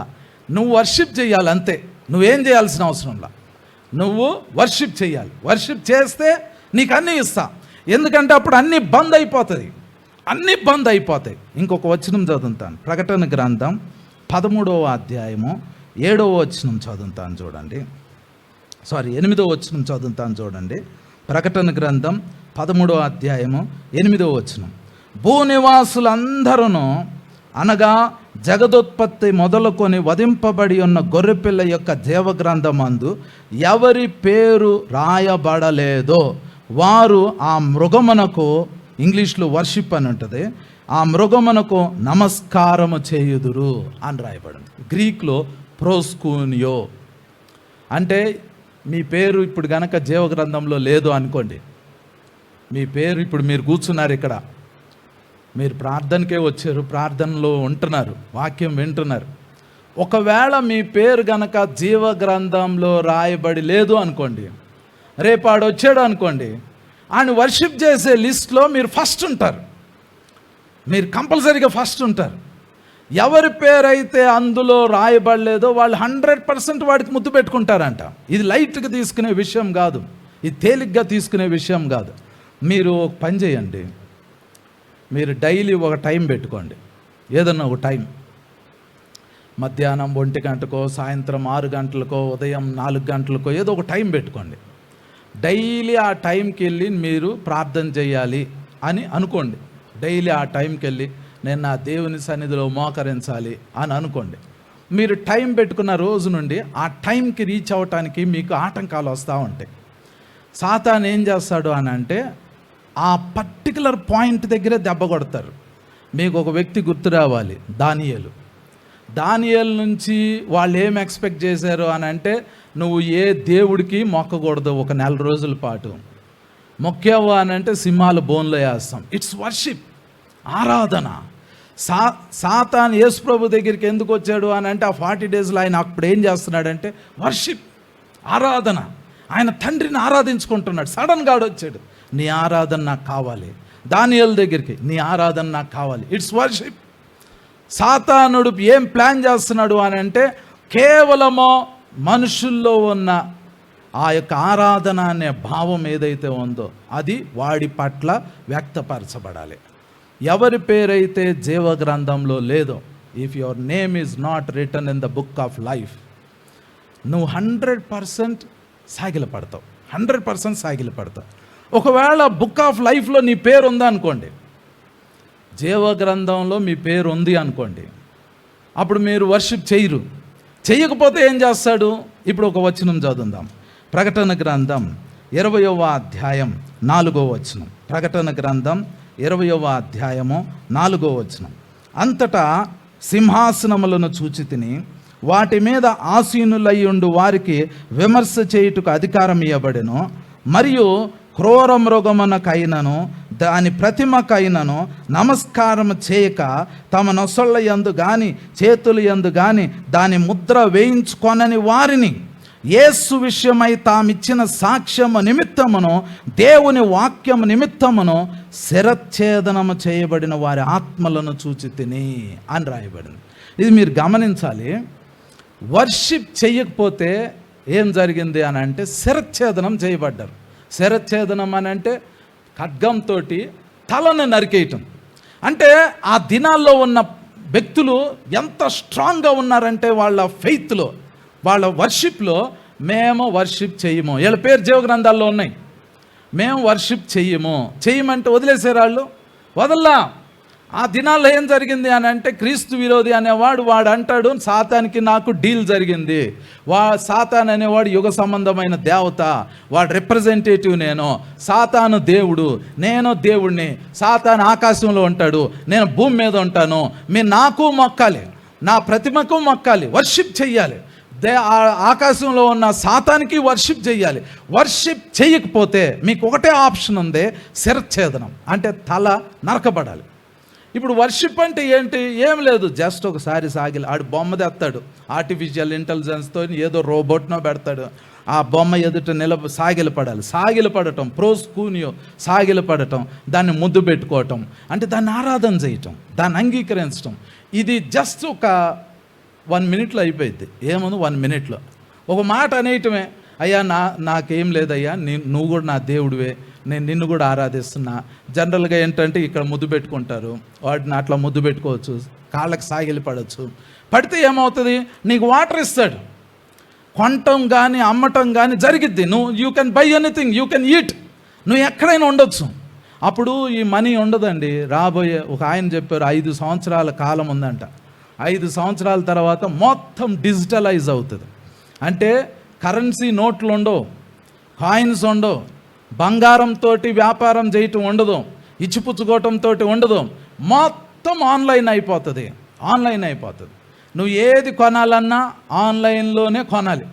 నువ్వు వర్షిప్ చేయాలి అంతే, నువ్వేం చేయాల్సిన అవసరంలా, నువ్వు వర్షిప్ చేయాలి. వర్షిప్ చేస్తే నీకు అన్నీ ఇస్తా. ఎందుకంటే అప్పుడు అన్నీ బంద్ అయిపోతాయి. ఇంకొక వచనం చదువుతాను, ప్రకటన గ్రంథం 13వ అధ్యాయము 7వ వచనం చదువుతాను చూడండి. 8వ వచనం చదువుతాను చూడండి. ప్రకటన గ్రంథం 13వ అధ్యాయము 8వ వచనం. భూనివాసులందరూ అనగా జగదోత్పత్తి మొదలుకొని వధింపబడి ఉన్న గొర్రెపిల్ల యొక్క జీవగ్రంథమందు ఎవరి పేరు రాయబడలేదో వారు ఆ మృగమునకు, ఇంగ్లీష్లో వర్షిప్ అని ఉంటుంది, ఆ మృగమునకు నమస్కారము చేయుదురు అని రాయబడింది. గ్రీక్లో ప్రోస్కూనియో. అంటే మీ పేరు ఇప్పుడు గనక జీవగ్రంథంలో లేదు అనుకోండి, మీ పేరు ఇప్పుడు మీరు కూర్చున్నారు ఇక్కడ, మీరు ప్రార్థనకే వచ్చారు, ప్రార్థనలో ఉంటున్నారు, వాక్యం వింటున్నారు. ఒకవేళ మీ పేరు గనక జీవగ్రంథంలో రాయబడి లేదు అనుకోండి, రేపు ఆడు వచ్చాడు అనుకోండి, ఆయన వర్షిప్ చేసే లిస్ట్లో మీరు ఫస్ట్ ఉంటారు, మీరు కంపల్సరీగా ఫస్ట్ ఉంటారు. ఎవరి పేరైతే అందులో రాయబడలేదో వాళ్ళు 100% వాడికి ముద్దు పెట్టుకుంటారంట. ఇది లైట్గా తీసుకునే విషయం కాదు, ఇది తేలిగ్గా తీసుకునే విషయం కాదు. మీరు ఒక పని చేయండి, మీరు డైలీ ఒక టైం పెట్టుకోండి, ఏదన్నా ఒక టైం, మధ్యాహ్నం 1 గంటకో, సాయంత్రం 6 గంటలకో, ఉదయం 4 గంటలకో, ఏదో ఒక టైం పెట్టుకోండి. డైలీ ఆ టైంకి వెళ్ళి మీరు ప్రార్థన చేయాలి అని అనుకోండి. డైలీ ఆ టైంకి వెళ్ళి నేను నా దేవుని సన్నిధిలో మోకరించాలి అని అనుకోండి. మీరు టైం పెట్టుకున్న రోజు నుండి ఆ టైంకి రీచ్ అవ్వటానికి మీకు ఆటంకాలు వస్తూ ఉంటాయి. సాతాను ఏం చేస్తాడు అని అంటే, ఆ పర్టికులర్ పాయింట్ దగ్గరే దెబ్బ కొడతారు. మీకు ఒక వ్యక్తి గుర్తు రావాలి, దానియేలు నుంచి వాళ్ళు ఏం ఎక్స్పెక్ట్ చేశారు అని అంటే, నువ్వు ఏ దేవుడికి మొక్కకూడదు, ఒక 4 రోజుల పాటు మొక్కావు అని అంటే సింహాల బోన్లో వేస్తాం. ఇట్స్ వర్షిప్, ఆరాధన. సాతాను యేసు ప్రభు దగ్గరికి ఎందుకు వచ్చాడు అని అంటే, ఆ 40 డేస్లో ఆయన అప్పుడు ఏం చేస్తున్నాడంటే వర్షిప్, ఆరాధన. ఆయన తండ్రిని ఆరాధించుకుంటున్నాడు. సడన్గా వచ్చాడు, నీ ఆరాధన నాకు కావాలి. దానియేలు దగ్గరికి, నీ ఆరాధన నాకు కావాలి. It's worship. సాతానుడు ఏం ప్లాన్ చేస్తున్నాడు అని అంటే, కేవలము మనుషుల్లో ఉన్న ఆ యొక్క ఆరాధన అనే భావం ఏదైతే ఉందో అది వాడి పట్ల వ్యక్తపరచబడాలి. ఎవరి పేరైతే జీవగ్రంథంలో లేదో, if your name is not return in the book of life, నువ్వు 100% సాగిలపడతావు, 100% సాగిలపడతావు. ఒకవేళ బుక్ ఆఫ్ లైఫ్లో నీ పేరు ఉందా అనుకోండి, జీవగ్రంథంలో మీ పేరు ఉంది అనుకోండి, అప్పుడు మీరు వర్షిప్ చేయకపోతే ఏం చేస్తాడు? ఇప్పుడు ఒక వచనం చదువుదాం. ప్రకటన గ్రంథం 20వ అధ్యాయం 4వ వచనం. ప్రకటన గ్రంథం 20వ అధ్యాయము 4వ వచనం. అంతటా సింహాసనములను చూచితిని, వాటి మీద ఆసీనులయ్యుండు వారికి విమర్శ చేయుటకు అధికారం ఇవ్వబడెను. మరియు క్రూర మృగమునకైనను దాని ప్రతిమకైనను నమస్కారం చేయక తమ నొసళ్ళ యందు గాని చేతుల యందు గాని దాని ముద్ర వేయించుకొనని వారిని యేసు విషయమై తామిచ్చిన సాక్ష్యము నిమిత్తమును దేవుని వాక్యము నిమిత్తమును శిరచ్ఛేదనము చేయబడిన వారి ఆత్మలను చూచితిని అని రాయబడింది. ఇది మీరు గమనించాలి. వర్షిప్ చేయకపోతే ఏం జరిగింది అని అంటే, శిరచ్ఛేదనం చేయబడ్డారు. శిరచ్ఛేదనం అని అంటే ఖడ్గంతో తలను నరికేయటం. అంటే ఆ దినాల్లో ఉన్న వ్యక్తులు ఎంత స్ట్రాంగ్గా ఉన్నారంటే, వాళ్ళ ఫెయిత్లో, వాళ్ళ వర్షిప్లో, మేము వర్షిప్ చేయము, వీళ్ళ పేరు జీవగ్రంథాల్లో ఉన్నాయి, మేము వర్షిప్ చేయమంటే వదిలేసారు వాళ్ళు, వదల్లా. ఆ దినాల్లో ఏం జరిగింది అని అంటే, క్రీస్తు విరోధి అనేవాడు వాడు అంటాడు, సాతానికి నాకు డీల్ జరిగింది. సాతాన్ అనేవాడు యుగ సంబంధమైన దేవత, వాడు రిప్రజెంటేటివ్, నేను సాతాను దేవుడు, నేను దేవుడిని. సాతాను ఆకాశంలో ఉంటాడు, నేను భూమి మీద ఉంటాను. మీరు నాకు మొక్కాలి, నా ప్రతిమకు మొక్కాలి, వర్షిప్ చెయ్యాలి. ఆకాశంలో ఉన్న సాతానికి వర్షిప్ చేయాలి. వర్షిప్ చేయకపోతే మీకు ఒకటే ఆప్షన్ ఉంది, శిరచ్ఛేదనం, అంటే తల నరకబడాలి. ఇప్పుడు వర్షిప్ అంటే ఏంటి? ఏం లేదు, జస్ట్ ఒకసారి ఆడు బొమ్మ తెస్తాడు, ఆర్టిఫిషియల్ ఇంటెలిజెన్స్తో ఏదో రోబోట్నో పెడతాడు, ఆ బొమ్మ ఎదుట సాగిలపడటం, ప్రోస్కూనియో, సాగిలపడటం, దాన్ని ముద్దు పెట్టుకోవటం, అంటే దాన్ని ఆరాధన చేయటం, దాన్ని అంగీకరించటం. ఇది జస్ట్ ఒక 1 మినిట్లో అయిపోయింది. ఏముంది 1 మినిట్లో ఒక మాట అనేయటమే, అయ్యా నాకేం లేదయ్యా, నువ్వు కూడా నా దేవుడివే, నేను నిన్ను కూడా ఆరాధిస్తున్నా. జనరల్గా ఏంటంటే ఇక్కడ ముద్దు పెట్టుకుంటారు, వాటిని అట్లా ముద్దు పెట్టుకోవచ్చు, కాళ్ళకి సాగిలి పడవచ్చు. పడితే ఏమవుతుంది, నీకు వాటర్ ఇస్తాడు. కొనటం కానీ అమ్మటం కానీ జరిగిద్ది. You can buy anything, you can eat, నువ్వు ఎక్కడైనా ఉండొచ్చు. అప్పుడు ఈ మనీ ఉండదండి. రాబోయే ఒక ఆయన చెప్పారు 5 సంవత్సరాల కాలం ఉందంట. 5 సంవత్సరాల తర్వాత మొత్తం డిజిటలైజ్ అవుతుంది. అంటే కరెన్సీ నోట్లు ఉండవు, కాయిన్స్ ఉండవు, బంగారంతో వ్యాపారం చేయటం ఉండదు, ఇచ్చిపుచ్చుకోవటంతో ఉండదు, మొత్తం ఆన్లైన్ అయిపోతుంది. నువ్వు ఏది కొనాలన్నా ఆన్లైన్లోనే కొనాలి,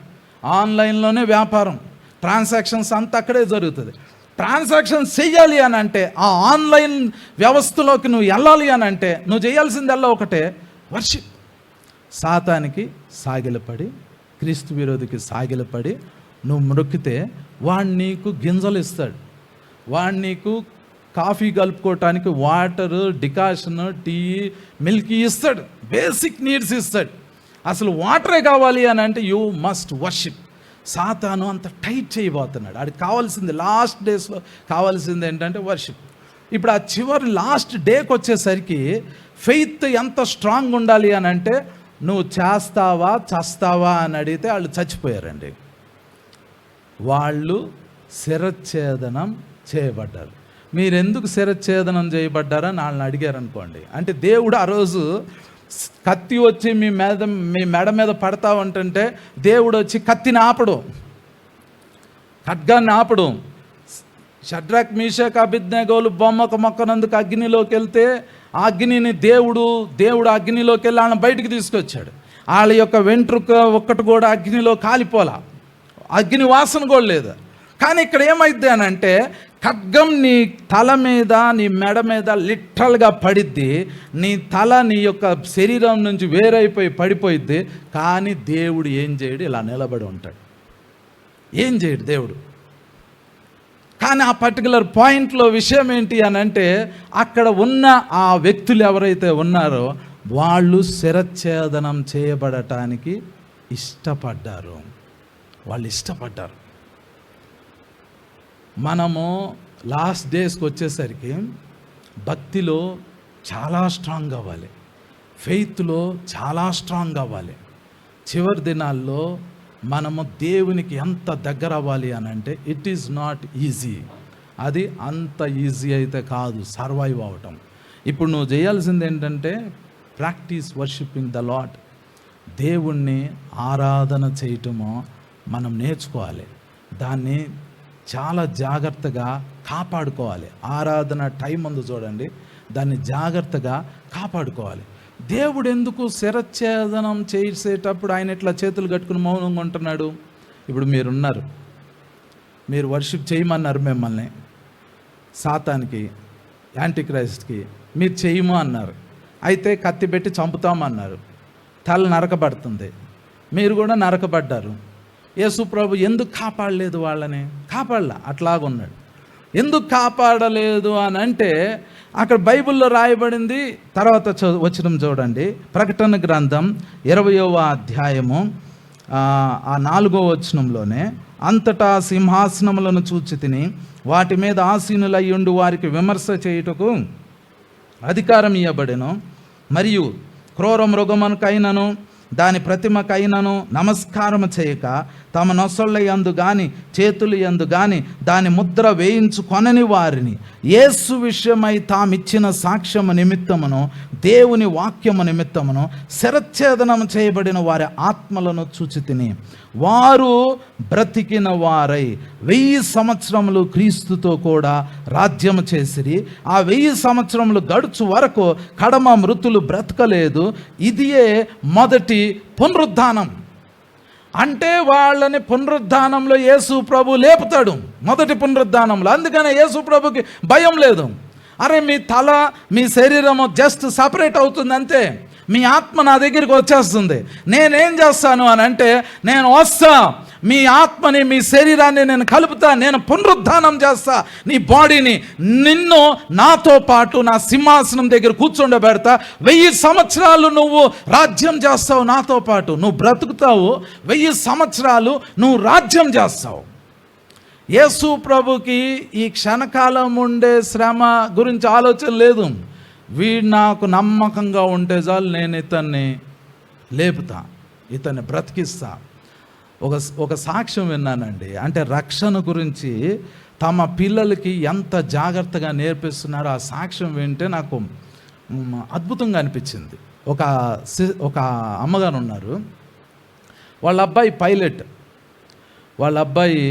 ఆన్లైన్లోనే వ్యాపారం, ట్రాన్సాక్షన్స్ అంతా అక్కడే జరుగుతుంది. ట్రాన్సాక్షన్స్ చెయ్యాలి అని అంటే ఆ ఆన్లైన్ వ్యవస్థలోకి నువ్వు వెళ్ళాలి అని అంటే నువ్వు చేయాల్సిందల్లా ఒకటే, వర్షిప్. సాతానికి సాగిలపడి, క్రీస్తు విరోధికి సాగిలపడి నువ్వు మొక్కితే వాడు నీకు గింజలు ఇస్తాడు, వాడు నీకు కాఫీ కలుపుకోవటానికి వాటరు, డికాషన్, టీ, మిల్క్ ఇస్తాడు, బేసిక్ నీడ్స్ ఇస్తాడు. అసలు వాటరే కావాలి అని అంటే యూ మస్ట్ వర్షిప్. సాతాను అంత టైట్ చేయబోతున్నాడు. ఆడికి కావాల్సింది లాస్ట్ డేస్లో కావాల్సింది ఏంటంటే వర్షిప్. ఇప్పుడు ఆ చివరి లాస్ట్ డేకి వచ్చేసరికి ఫెయిత్ ఎంత స్ట్రాంగ్ ఉండాలి అని అంటే నువ్వు చేస్తావా చస్తావా అని అడిగితే వాళ్ళు చచ్చిపోయారండి. వాళ్ళు శిరచ్ఛేదనం చేయబడ్డారు. మీరెందుకు శిరచ్ఛేదనం చేయబడ్డారని వాళ్ళని అడిగారనుకోండి, అంటే దేవుడు ఆ రోజు కత్తి వచ్చి మీ మెడ మీద పడతా ఉంటుంటే దేవుడు వచ్చి కత్తిని ఆపడు, ఖడ్గాన్ని ఆపడు. షడ్రక్, మీషక్, అబేద్నెగోలు బొమ్మకు మొక్కనందుకు అగ్నిలోకి వెళ్తే ఆ అగ్నిని దేవుడు అగ్నిలోకి వెళ్ళి వాళ్ళని బయటికి తీసుకొచ్చాడు. వాళ్ళ యొక్క వెంట్రుక ఒక్కటి కూడా అగ్నిలో కాలిపోలా, అగ్ని వాసన కూడా లేదు. కానీ ఇక్కడ ఏమైద్ది అని అంటే ఖడ్గం నీ తల మీద, నీ మెడ మీద లిటరల్గా పడిద్ది. నీ తల నీ యొక్క శరీరం నుంచి వేరైపోయి పడిపోయిద్ది. కానీ దేవుడు ఏం చేయడు, ఇలా నిలబడి ఉంటాడు, ఏం చేయడు దేవుడు. కానీ ఆ పర్టికులర్ పాయింట్లో విషయం ఏంటి అని అంటే అక్కడ ఉన్న ఆ వ్యక్తులు ఎవరైతే ఉన్నారో వాళ్ళు శిరచ్ఛేదనం చేయబడటానికి ఇష్టపడ్డారు. మనము లాస్ట్ డేస్కి వచ్చేసరికి భక్తిలో చాలా స్ట్రాంగ్ అవ్వాలి, ఫెయిత్లో చాలా స్ట్రాంగ్ అవ్వాలి. చివరి దినాల్లో మనము దేవునికి ఎంత దగ్గర అవ్వాలి అని అంటే ఇట్ ఈజ్ నాట్ ఈజీ. అది అంత ఈజీ అయితే కాదు సర్వైవ్ అవ్వటం. ఇప్పుడు నువ్వు చేయాల్సింది ఏంటంటే ప్రాక్టీస్ వర్షిపింగ్ ద లార్డ్. దేవుణ్ణి ఆరాధన చేయటము మనం నేర్చుకోవాలి, దాన్ని చాలా జాగ్రత్తగా కాపాడుకోవాలి. ఆరాధన టైం ఉంది చూడండి, దాన్ని జాగ్రత్తగా కాపాడుకోవాలి. దేవుడు ఎందుకు శిరచ్ఛేదనం చేసేటప్పుడు ఆయన ఇట్లా చేతులు కట్టుకుని మౌనంగా ఉంటున్నాడు? ఇప్పుడు మీరున్నారు, మీరు వర్షిప్ చేయమన్నారు మిమ్మల్ని, సాతానికి, యాంటీక్రైస్ట్కి మీరు చేయము అన్నారు. అయితే కత్తి పెట్టి చంపుతామన్నారు, తల నరకబడుతుంది, మీరు కూడా నరకబడ్డారు. యేసు ప్రభు ఎందుకు కాపాడలేదు వాళ్ళని? కాపాడలా, అట్లాగున్నాడు. ఎందుకు కాపాడలేదు అని అంటే అక్కడ బైబిల్లో రాయబడింది. తర్వాత వచనం చూడండి, ప్రకటన గ్రంథం 20వ అధ్యాయము ఆ 4వ వచనంలోనే, అంతటా సింహాసనములను చూచితిని, వాటి మీద ఆసీనులయ్యుండు వారికి విమర్శ చేయుటకు అధికారం ఇవ్వబడెను, మరియు క్రూర మృగమునకైనను దాని ప్రతిమకైనను నమస్కారం చేయక తమ నొసళ్ళ యందు గాని చేతులు యందు గాని దాని ముద్ర వేయించుకొనని వారిని యేసు విషయమై తామిచ్చిన సాక్ష్యము నిమిత్తమును దేవుని వాక్యము నిమిత్తమును శిరచ్ఛేదనం చేయబడిన వారి ఆత్మలను చూచితిని. వారు బ్రతికిన వారై 1000 సంవత్సరములు క్రీస్తుతో కూడా రాజ్యము చేసిరి. ఆ 1000 సంవత్సరములు గడుచు వరకు కడమ మృతులు బ్రతకలేదు. ఇదియే మొదటి పునరుద్ధానం. అంటే వాళ్ళని పునరుద్ధానంలో యేసు ప్రభు లేపుతాడు, మొదటి పునరుద్ధానంలో. అందుకనే యేసు ప్రభుకి భయం లేదు. అరే మీ తల మీ శరీరము జస్ట్ సపరేట్ అవుతుంది అంతే, మీ ఆత్మ నా దగ్గరికి వచ్చేస్తుంది. నేనేం చేస్తాను అని అంటే నేను వస్తా, మీ ఆత్మని మీ శరీరాన్ని నేను కలుపుతా, నేను పునరుద్ధానం చేస్తా నీ బాడీని, నిన్ను నాతో పాటు నా సింహాసనం దగ్గర కూర్చోబెడతా. 1000 సంవత్సరాలు నువ్వు రాజ్యం చేస్తావు నాతో పాటు, నువ్వు బ్రతుకుతావు, 1000 సంవత్సరాలు నువ్వు రాజ్యం చేస్తావు. యేసు ప్రభుకి ఈ క్షణకాలం ఉండే శ్రమ గురించి ఆలోచన లేదు. వీడు నాకు నమ్మకంగా ఉంటే చాలు, నేను ఇతన్ని లేపుతా, ఇతన్ని బ్రతికిస్తా. ఒక సాక్ష్యం విన్నానండి. అంటే రక్షణ గురించి తమ పిల్లలకి ఎంత జాగ్రత్తగా నేర్పిస్తున్నారో ఆ సాక్ష్యం వింటే నాకు అద్భుతంగా అనిపించింది. ఒక అమ్మగారు ఉన్నారు, వాళ్ళ అబ్బాయి పైలట్. వాళ్ళ అబ్బాయి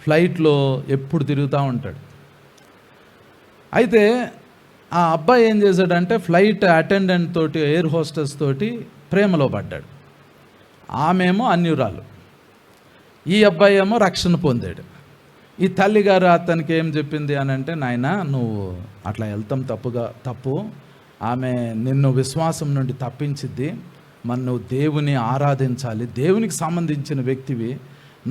ఫ్లైట్లో ఎప్పుడు తిరుగుతూ ఉంటాడు. అయితే ఆ అబ్బాయి ఏం చేశాడంటే ఫ్లైట్ అటెండెంట్ తోటి, ఎయిర్ హోస్టెస్ తోటి ప్రేమలో పడ్డాడు. ఆమెమో అన్యురాలు, ఈ అబ్బాయి ఏమో రక్షణ పొందాడు. ఈ తల్లిగారు అతనికి ఏం చెప్పింది అని అంటే, నాయనా నువ్వు అట్లా వెళ్తాం తప్పు, ఆమె నిన్ను విశ్వాసం నుండి తప్పించిద్ది, మరి నువ్వు దేవుని ఆరాధించాలి, దేవునికి సంబంధించిన వ్యక్తివి,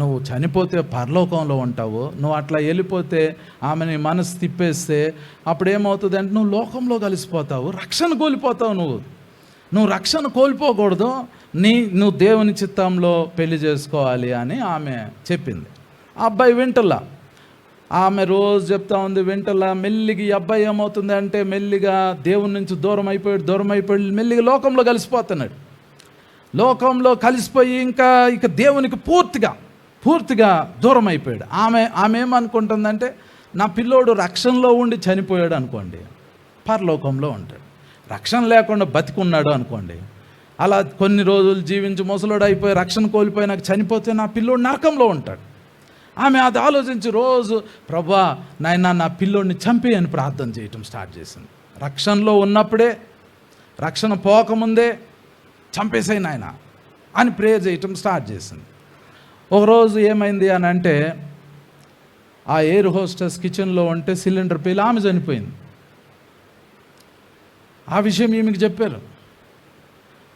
నువ్వు చనిపోతే పరలోకంలో ఉంటావు, నువ్వు అట్లా వెళ్ళిపోతే ఆమెని మనసు తిప్పేస్తే అప్పుడు ఏమవుతుంది అంటే నువ్వు లోకంలో కలిసిపోతావు, రక్షణ కోల్పోతావు. నువ్వు రక్షణ కోల్పోకూడదు, నువ్వు దేవుని చిత్తంలో పెళ్లి చేసుకోవాలి అని ఆమె చెప్పింది. ఆ అబ్బాయి వింటలా, ఆమె రోజు చెప్తా ఉంది, వింటలా. మెల్లిగా ఈ అబ్బాయి ఏమవుతుంది అంటే మెల్లిగా దేవుని నుంచి దూరం అయిపోయి మెల్లిగా లోకంలో కలిసిపోతున్నాడు. లోకంలో కలిసిపోయి ఇక దేవునికి పూర్తిగా దూరం అయిపోయాడు. ఆమె ఏమనుకుంటుందంటే, నా పిల్లోడు రక్షణలో ఉండి చనిపోయాడు అనుకోండి, పరలోకంలో ఉంటాడు. రక్షణ లేకుండా బతికున్నాడు అనుకోండి, అలా కొన్ని రోజులు జీవించి ముసలోడు అయిపోయి రక్షణ కోల్పోయి నాకు చనిపోతే నా పిల్లోడు నరకంలో ఉంటాడు. ఆమె అది ఆలోచించి రోజు ప్రభువా నాయనా నా పిల్లోడిని చంపి అని ప్రార్థన చేయటం స్టార్ట్ చేసింది. రక్షణలో ఉన్నప్పుడే, రక్షణ పోకముందే చంపేసాయి నాయన అని ప్రేయర్ చేయటం స్టార్ట్ చేసింది. ఒకరోజు ఏమైంది అని అంటే, ఆ ఎయిర్ హోస్టెస్ కిచెన్లో ఉంటే సిలిండర్ పేలి ఆమె చనిపోయింది. ఆ విషయం ఈమెకి చెప్పారు.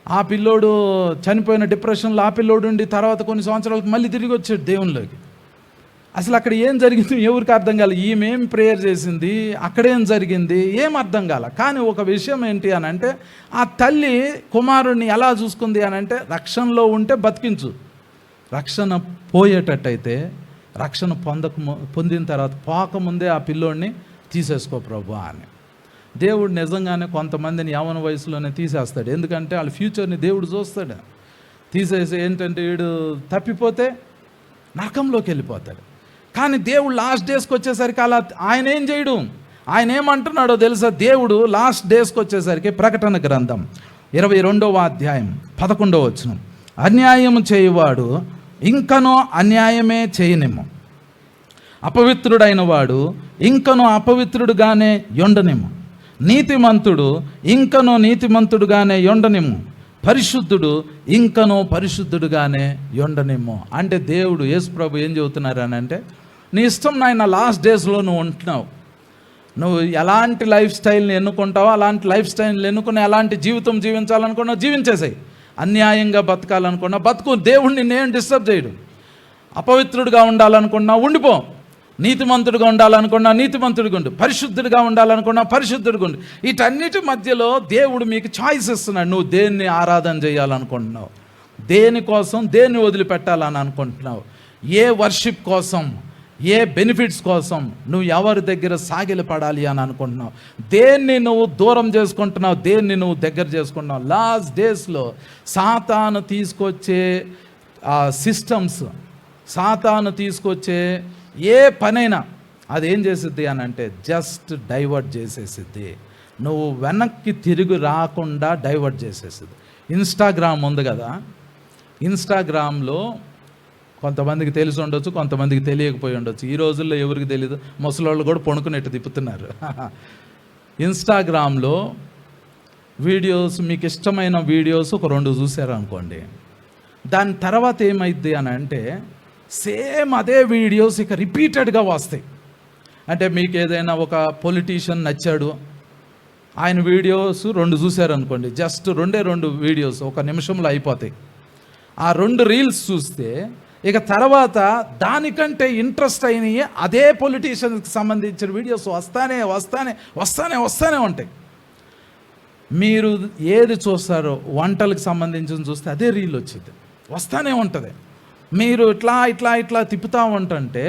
ఆ పిల్లోడు చనిపోయిన డిప్రెషన్లో ఆ పిల్లోడు ఉండి తర్వాత కొన్ని సంవత్సరాలకు మళ్ళీ తిరిగి వచ్చాడు దేవునిలోకి. అసలు అక్కడ ఏం జరిగింది ఎవరికి అర్థం కాలే. ఈమెం ప్రేయర్ చేసింది, అక్కడేం జరిగింది ఏం అర్థం కాలే. కానీ ఒక విషయం ఏంటి అని అంటే, ఆ తల్లి కుమారుడిని ఎలా చూసుకుంది అని అంటే, రక్షణలో ఉంటే బతికించు, రక్షణ పోయేటట్టయితే రక్షణ పొందిన తర్వాత పోకముందే ఆ పిల్లోడిని తీసేసుకో ప్రభు అని. దేవుడు నిజంగానే కొంతమందిని యవ్వన వయసులోనే తీసేస్తాడు. ఎందుకంటే వాళ్ళ ఫ్యూచర్ని దేవుడు చూస్తాడు. తీసేసి ఏంటంటే వీడు తప్పిపోతే నరకంలోకి వెళ్ళిపోతాడు. కానీ దేవుడు లాస్ట్ డేస్కి వచ్చేసరికి అలా ఆయన ఏం చేయడు. ఆయన ఏమంటున్నాడో తెలుసా? దేవుడు లాస్ట్ డేస్కి వచ్చేసరికి ప్రకటన గ్రంథం 22వ అధ్యాయం 11వ వచనం, అన్యాయము చేయువాడు ఇంకనూ అన్యాయమే చేయనిమ్ము, అపవిత్రుడైన వాడు ఇంకనూ అపవిత్రుడుగానే యొండనిమ్ము, నీతిమంతుడు ఇంకనూ నీతిమంతుడుగానే యొండనిమ్ము, పరిశుద్ధుడు ఇంకనూ పరిశుద్ధుడుగానే యొండనిమ్ము. అంటే దేవుడు యేసు ప్రభు ఏం చెబుతున్నారు అని అంటే, నీ ఇష్టం నాయన, లాస్ట్ డేస్లో నువ్వు ఉంటున్నావు, నువ్వు ఎలాంటి లైఫ్ స్టైల్ని ఎన్నుకుంటావో అలాంటి లైఫ్ స్టైల్ని ఎన్నుకుని ఎలాంటి జీవితం జీవించాలనుకున్నావు జీవించేసాయి. అన్యాయంగా బతకాలనుకున్నా బతుకు, దేవుడిని నేను డిస్టర్బ్ చేయడు. అపవిత్రుడిగా ఉండాలనుకున్నా ఉండిపో, నీతిమంతుడిగా ఉండాలనుకున్నా నీతిమంతుడిగా ఉండు, పరిశుద్ధుడిగా ఉండాలనుకున్నా పరిశుద్ధుడిగా ఉండు. వీటన్నిటి మధ్యలో దేవుడు మీకు చాయిస్ ఇస్తున్నాడు. నువ్వు దేన్ని ఆరాధన చేయాలనుకుంటున్నావు, దేనికోసం దేన్ని వదిలిపెట్టాలని అనుకుంటున్నావు, ఏ వర్షిప్ కోసం, ఏ బెనిఫిట్స్ కోసం నువ్వు ఎవరి దగ్గర సాగిలి పడాలి అని అనుకుంటున్నావు, దేన్ని నువ్వు దూరం చేసుకుంటున్నావు, దేన్ని నువ్వు దగ్గర చేసుకుంటున్నావు. లాస్ట్ డేస్లో సాతాను తీసుకొచ్చే సిస్టమ్స్, సాతాను తీసుకొచ్చే ఏ పనైనా అది ఏం చేసిద్ది అని అంటే జస్ట్ డైవర్ట్ చేసేసిద్ది. నువ్వు వెనక్కి తిరిగి రాకుండా డైవర్ట్ చేసేసిద్ది. ఇన్స్టాగ్రామ్ ఉంది కదా, ఇన్స్టాగ్రామ్లో కొంతమందికి తెలిసి ఉండొచ్చు, కొంతమందికి తెలియకపోయి ఉండొచ్చు. ఈ రోజుల్లో ఎవరికి తెలియదు, ముసలోళ్ళు కూడా పొణుకునేట్టు తిప్పుతున్నారు. ఇన్స్టాగ్రామ్లో వీడియోస్, మీకు ఇష్టమైన వీడియోస్ ఒక 2 చూసారు అనుకోండి, దాని తర్వాత ఏమైద్ది అని అంటే సేమ్ అదే వీడియోస్ ఇక రిపీటెడ్గా వస్తాయి. అంటే మీకు ఏదైనా ఒక పొలిటీషియన్ నచ్చాడు, ఆయన వీడియోస్ 2 చూసారు అనుకోండి, జస్ట్ 2 వీడియోస్ 1 నిమిషంలో అయిపోతాయి. ఆ 2 రీల్స్ చూస్తే ఇక తర్వాత దానికంటే ఇంట్రెస్ట్ అయినవి అదే పొలిటీషియన్కి సంబంధించిన వీడియోస్ వస్తానే ఉంటాయి. మీరు ఏది చూస్తారో, వంటలకు సంబంధించిన చూస్తే అదే రీల్ వచ్చింది, వస్తానే ఉంటుంది. మీరు ఇట్లా తిప్పుతూ ఉంటుంటే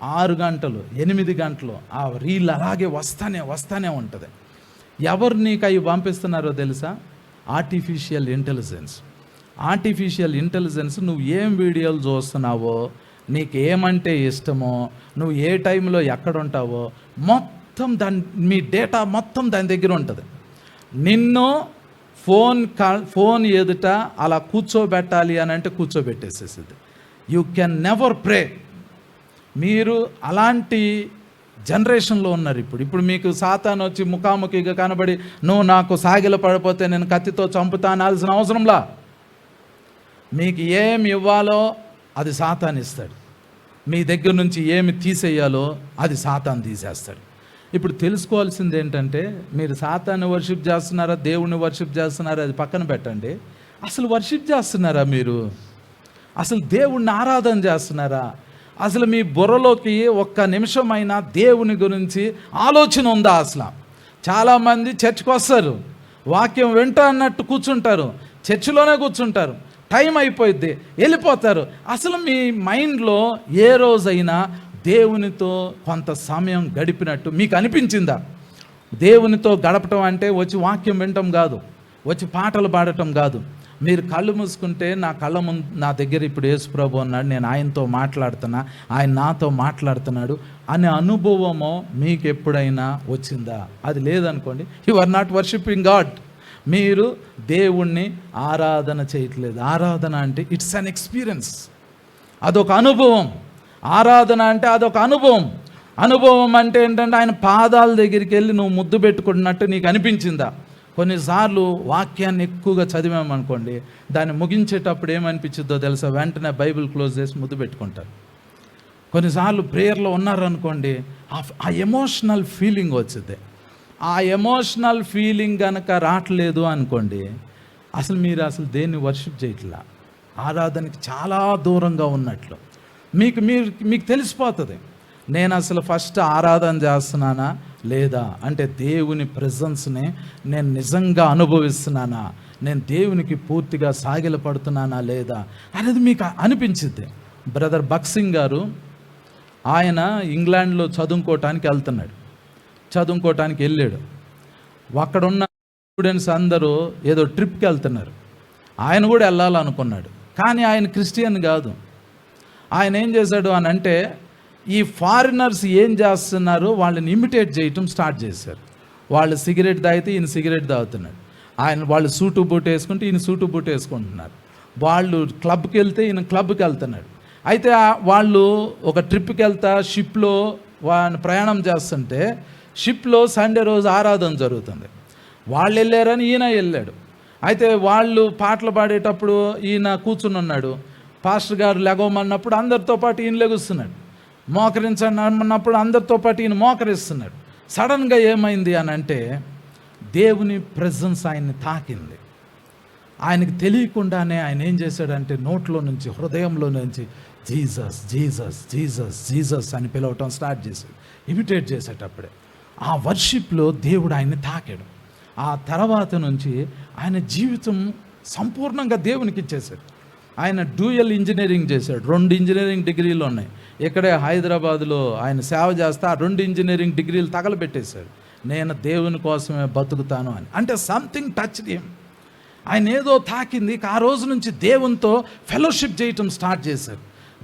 6 గంటలు 8 గంటలు ఆ రీల్ అలాగే వస్తానే ఉంటుంది. ఎవరు నీకు అవి పంపిస్తున్నారో తెలుసా? ఆర్టిఫిషియల్ ఇంటెలిజెన్స్ నువ్వు ఏం వీడియోలు చూస్తున్నావో, నీకు ఏమంటే ఇష్టమో, నువ్వు ఏ టైంలో ఎక్కడ ఉంటావో మొత్తం మీ డేటా మొత్తం దాని దగ్గర ఉంటుంది. నిన్ను ఫోన్ ఎదుట అలా కూర్చోబెట్టాలి అని అంటే కూర్చోబెట్టేసేసింది. యూ కెన్ నెవర్ ప్రే. మీరు అలాంటి జనరేషన్లో ఉన్నారు. ఇప్పుడు మీకు సాతాను వచ్చి ముఖాముఖిగా కనబడి నువ్వు నాకు సాగిల పడిపోతే నేను కత్తితో చంపుతానాల్సిన అవసరంలా. మీకు ఏమి ఇవ్వాలో అది సాతాను ఇస్తాడు. మీ దగ్గర నుంచి ఏమి తీసేయాలో అది సాతాను తీసేస్తాడు. ఇప్పుడు తెలుసుకోవాల్సింది ఏంటంటే, మీరు సాతాన్ని వర్షిప్ చేస్తున్నారా, దేవుణ్ణి వర్షిప్ చేస్తున్నారా, అది పక్కన పెట్టండి. అసలు వర్షిప్ చేస్తున్నారా మీరు? అసలు దేవుణ్ణి ఆరాధన చేస్తున్నారా? అసలు మీ బుర్రలోకి ఒక్క నిమిషమైనా దేవుని గురించి ఆలోచన ఉందా? అసలు చాలామంది చర్చ్కి వస్తారు, వాక్యం వింటా అన్నట్టు కూర్చుంటారు, చర్చిలోనే కూర్చుంటారు, టైం అయిపోయిద్ది, వెళ్ళిపోతారు. అసలు మీ మైండ్లో ఏ రోజైనా దేవునితో కొంత సమయం గడిపినట్టు మీకు అనిపించిందా? దేవునితో గడపటం అంటే వచ్చి వాక్యం వినటం కాదు, వచ్చి పాటలు పాడటం కాదు. మీరు కళ్ళు మూసుకుంటే నా కళ్ళ ముందు నా దగ్గర ఇప్పుడు యేసుప్రభు ఉన్నాడు, నేను ఆయనతో మాట్లాడుతున్నా, ఆయన నాతో మాట్లాడుతున్నాడు అనే అనుభవమో మీకు ఎప్పుడైనా వచ్చిందా? అది లేదనుకోండి, you are not worshipping God. మీరు దేవుణ్ణి ఆరాధన చేయట్లేదు. ఆరాధన అంటే ఇట్స్ అన్ ఎక్స్పీరియన్స్, అదొక అనుభవం. ఆరాధన అంటే అదొక అనుభవం అంటే ఏంటంటే ఆయన పాదాల దగ్గరికి వెళ్ళి నువ్వు ముద్దు పెట్టుకున్నట్టు నీకు అనిపించిందా? కొన్నిసార్లు వాక్యాన్ని ఎక్కువగా చదివామనుకోండి, దాన్ని ముగించేటప్పుడు ఏమనిపించిందో తెలుసా? వెంటనే బైబిల్ క్లోజ్ చేసి ముద్దు పెట్టుకుంటారు. కొన్నిసార్లు ప్రేయర్లో ఉన్నారనుకోండి, ఆ ఎమోషనల్ ఫీలింగ్ వచ్చింది. ఆ ఎమోషనల్ ఫీలింగ్ కనుక రావట్లేదు అనుకోండి, అసలు మీరు దేన్ని వర్షిప్ చేయట్లా, ఆరాధనకి చాలా దూరంగా ఉన్నట్లు మీకు తెలిసిపోతుంది. నేను అసలు ఫస్ట్ ఆరాధన చేస్తున్నానా లేదా, అంటే దేవుని ప్రెజెన్స్ని నేను నిజంగా అనుభవిస్తున్నానా, నేను దేవునికి పూర్తిగా సాగిలపడుతున్నానా లేదా అనేది మీకు అనిపించింది. బ్రదర్ భక్సింగ్ గారు ఆయన ఇంగ్లాండ్లో చదువుకోవటానికి వెళ్ళాడు. అక్కడున్న స్టూడెంట్స్ అందరూ ఏదో ట్రిప్కి వెళ్తున్నారు, ఆయన కూడా వెళ్ళాలనుకున్నాడు. కానీ ఆయన క్రిస్టియన్ కాదు. ఆయన ఏం చేశాడు అని అంటే, ఈ ఫారినర్స్ ఏం చేస్తున్నారు వాళ్ళని ఇమిటేట్ చేయటం స్టార్ట్ చేశారు. వాళ్ళు సిగరెట్ తాగితే ఈయన సిగరెట్ తాగుతున్నాడు, వాళ్ళు సూటు బూట్ వేసుకుంటే ఈయన సూటు బూట్ వేసుకుంటున్నారు, వాళ్ళు క్లబ్కి వెళ్తే ఈయన క్లబ్కి వెళ్తున్నాడు. అయితే వాళ్ళు ఒక ట్రిప్కి వెళ్తా షిప్లో ప్రయాణం చేస్తుంటే, షిప్లో సండే రోజు ఆరాధన జరుగుతుంది. వాళ్ళు వెళ్ళారని ఈయన వెళ్ళాడు. అయితే వాళ్ళు పాటలు పాడేటప్పుడు ఈయన కూర్చుని ఉన్నాడు. పాస్టర్ గారు లెగవమన్నప్పుడు అందరితో పాటు ఈయన లెగుస్తున్నాడు, మోకరించండి అన్నప్పుడు అందరితో పాటు ఈయన మోకరిస్తున్నాడు. సడన్గా ఏమైంది అని అంటే, దేవుని ప్రెజెన్స్ ఆయన్ని తాకింది. ఆయనకు తెలియకుండానే ఆయన ఏం చేశాడంటే, నోట్లో నుంచి హృదయంలో నుంచి జీసస్ జీసస్ జీసస్ జీసస్ అని పిలవటం స్టార్ట్ చేశాడు, ఇమిటేట్ చేసేటప్పుడే. ఆ వర్షిప్లో దేవుడు ఆయన్ని తాకాడు. ఆ తర్వాత నుంచి ఆయన జీవితం సంపూర్ణంగా దేవునికి ఇచ్చేశాడు. ఆయన డ్యూయల్ ఇంజనీరింగ్ చేశాడు, 2 ఇంజనీరింగ్ డిగ్రీలు ఉన్నాయి. ఇక్కడే హైదరాబాద్లో ఆయన సేవ చేస్తా 2 ఇంజనీరింగ్ డిగ్రీలు తగలబెట్టేశాడు. నేను దేవుని కోసమే బతుకుతాను అని. అంటే సంథింగ్ టచ్ హిమ్. ఆయన ఏదో తాకింది. ఆ రోజు నుంచి దేవునితో ఫెలోషిప్ చేయటం స్టార్ట్ చేశారు.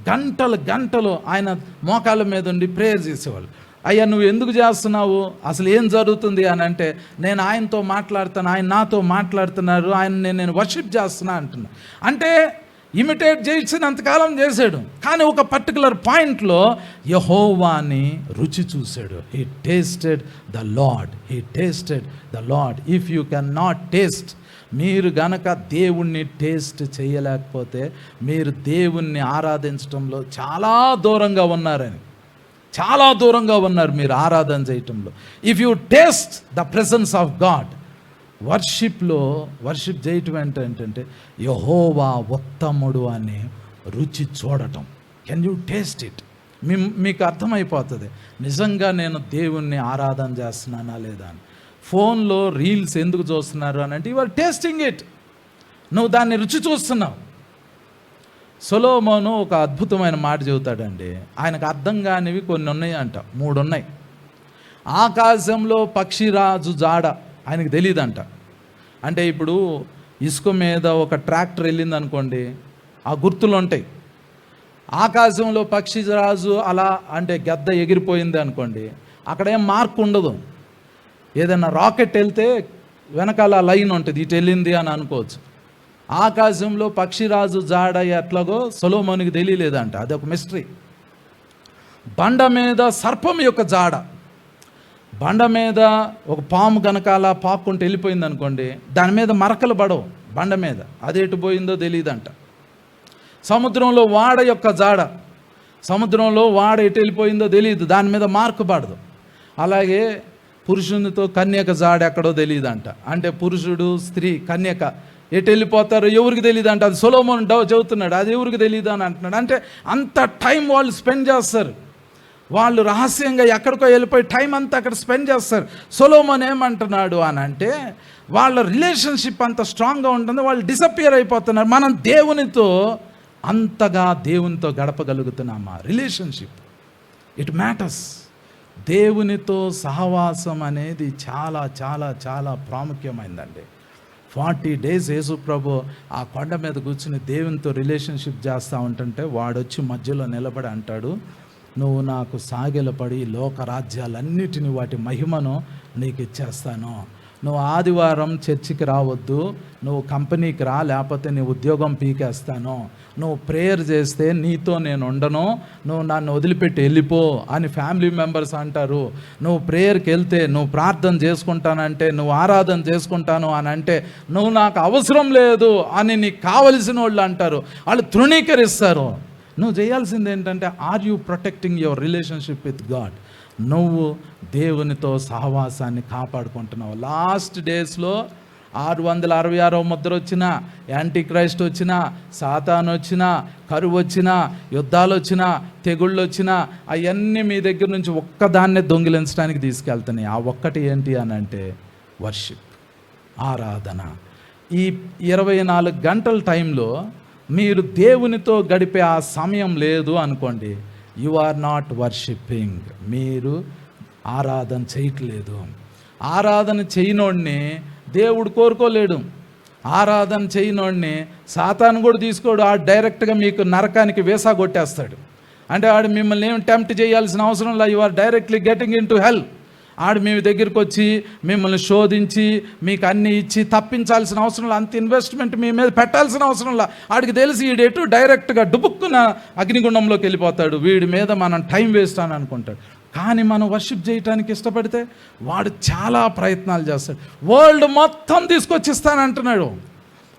గంటలు ఆయన మోకాళ్ళ మీద ఉండి ప్రేయర్ చేసేవాళ్ళు. అయ్యా నువ్వు ఎందుకు చేస్తున్నావు, అసలు ఏం జరుగుతుంది అని అంటే, నేను ఆయనతో మాట్లాడుతాను, ఆయన నాతో మాట్లాడుతున్నారు, ఆయన నేను వర్షిప్ చేస్తున్నా అంటున్నా. అంటే ఇమిటేట్ చేసినంతకాలం చేశాడు, కానీ ఒక పర్టికులర్ పాయింట్లో యెహోవాని రుచి చూశాడు. He tasted the lord. If you can not taste, మీరు గనక దేవుణ్ణి టేస్ట్ చేయలేకపోతే మీరు దేవుణ్ణి ఆరాధించడంలో చాలా దూరంగా ఉన్నారు మీరు ఆరాధన చేయటంలో. If you taste the presence of God, worship చేయటం ఏంటంటే యెహోవా ఉత్తముడు అని రుచి చూడటం. Can you taste it? మీకు అర్థమైపోతుంది నిజంగా నేను దేవుణ్ణి ఆరాధన చేస్తున్నానా లేదా అని. ఫోన్లో రీల్స్ ఎందుకు చూస్తున్నారు అని అంటే, యు ఆర్ టేస్టింగ్ ఇట్. నువ్వు దాన్ని రుచి చూస్తున్నావు. సొలొమోను ఒక అద్భుతమైన మాట చెబుతాడండి. ఆయనకు అర్థం కానివి కొన్ని ఉన్నాయి అంట, 3 ఉన్నాయి. ఆకాశంలో పక్షిరాజు జాడ ఆయనకు తెలియదంట. అంటే ఇప్పుడు ఇసుక మీద ఒక ట్రాక్టర్ వెళ్ళింది అనుకోండి, ఆ గుర్తులు ఉంటాయి. ఆకాశంలో పక్షిరాజు అలా అంటే గద్ద ఎగిరిపోయింది అనుకోండి, అక్కడ ఏం మార్క్ ఉండదు. ఏదైనా రాకెట్ వెళ్తే వెనకాల లైన్ ఉంటుంది, ఇటు వెళ్ళింది అని అనుకోవచ్చు. ఆకాశంలో పక్షిరాజు జాడ ఎట్లాగో సొలొమోనుకి తెలియలేదంట, అది ఒక మిస్టరీ. బండ మీద సర్పం యొక్క జాడ, బండ మీద ఒక పాము గనకాల పాక్కుంటూ వెళ్ళిపోయింది అనుకోండి, దాని మీద మరకలు పడవు బండ మీద, అది ఎటు పోయిందో తెలియదంట. సముద్రంలో వాడ యొక్క జాడ, సముద్రంలో వాడ ఎటు వెళ్ళిపోయిందో తెలియదు, దాని మీద మార్కు పడదు. అలాగే పురుషునితో కన్యక జాడ ఎక్కడో తెలియదంట. అంటే పురుషుడు స్త్రీ కన్యక ఎటు వెళ్ళిపోతారో ఎవరికి తెలియదు అంట. అది సొలొమోను చెబుతున్నాడు, అది ఎవరికి తెలియదు అని అంటున్నాడు. అంటే అంత టైం వాళ్ళు స్పెండ్ చేస్తారు, వాళ్ళు రహస్యంగా ఎక్కడికో వెళ్ళిపోయి టైం అంతా అక్కడ స్పెండ్ చేస్తారు. సొలొమోను ఏమంటున్నాడు అని అంటే, వాళ్ళ రిలేషన్షిప్ అంత స్ట్రాంగ్గా ఉంటుంది, వాళ్ళు డిసప్పియర్ అయిపోతున్నారు. మనం దేవునితో అంతగా దేవునితో గడపగలుగుతున్నామా? Relationship it matters. దేవునితో సహవాసం అనేది చాలా చాలా చాలా ప్రాముఖ్యమైందండి. 40 days యేసు ప్రభు ఆ కొండ మీద కూర్చుని దేవునితో రిలేషన్షిప్ చేస్తూ ఉంటుంటే వాడొచ్చి మధ్యలో నిలబడి అంటాడు, నువ్వు నాకు సాగిలపడి లోక రాజ్యాలన్నిటిని వాటి మహిమను నీకు ఇచ్చేస్తాను. నువ్వు ఆదివారం చర్చికి రావద్దు, నువ్వు కంపెనీకి రా, లేకపోతే నీ ఉద్యోగం పీకేస్తాను. నువ్వు ప్రేయర్ చేస్తే నీతో నేను ఉండను, నువ్వు నన్ను వదిలిపెట్టి వెళ్ళిపో అని ఫ్యామిలీ మెంబర్స్ అంటారు. నువ్వు ప్రేయర్కి వెళ్తే, నువ్వు ప్రార్థన చేసుకుంటానంటే, నువ్వు ఆరాధన చేసుకుంటాను అని అంటే, నువ్వు నాకు అవసరం లేదు అని నీకు కావలసిన వాళ్ళు అంటారు, వాళ్ళు తృణీకరిస్తారు. నువ్వు చేయాల్సింది ఏంటంటే, are you protecting your relationship with God? నువ్వు దేవునితో సహవాసాన్ని కాపాడుకుంటున్నావు. లాస్ట్ డేస్లో 666వ ముద్ర వచ్చినా, యాంటీ క్రైస్ట్ వచ్చినా, సాతాను వచ్చినా, కరువు వచ్చినా, యుద్ధాలు వచ్చినా, తెగుళ్ళు వచ్చినా, అవన్నీ మీ దగ్గర నుంచి ఒక్కదాన్నే దొంగిలించడానికి తీసుకెళ్తున్నాయి. ఆ ఒక్కటి ఏంటి అని అంటే వర్షిప్, ఆరాధన. ఈ 24 గంటల టైంలో మీరు దేవునితో గడిపే ఆ సమయం లేదు అనుకోండి, యు ఆర్ నాట్ వర్షిప్పింగ్. మీరు ఆరాధన చేయట్లేదు. ఆరాధన చేయనోడిని దేవుడు కోరుకోలేడు. ఆరాధన చేయనోడిని సాతాను కూడా తీసుకోడు. ఆ డైరెక్ట్గా మీకు నరకానికి వీసా కొట్టేస్తాడు. అంటే ఆడు మిమ్మల్ని ఏం టెంప్ట్ చేయాల్సిన అవసరం లేదు, you are directly getting into hell. ఆడు మీ దగ్గరికి వచ్చి మిమ్మల్ని శోధించి మీకు అన్నీ ఇచ్చి తప్పించాల్సిన అవసరం లేదు, అంత ఇన్వెస్ట్మెంట్ మీ మీద పెట్టాల్సిన అవసరం లేదు. ఆడికి తెలిసి వీడేటు డైరెక్ట్గా డుబుక్కున అగ్నిగుండంలోకి వెళ్ళిపోతాడు, వీడి మీద మనం టైం వేస్ట్ అని అనుకుంటాడు. కానీ మనం వర్షిప్ చేయడానికి ఇష్టపడితే వాడు చాలా ప్రయత్నాలు చేస్తాడు. వరల్డ్ మొత్తం తీసుకొచ్చిస్తానంటున్నాడు,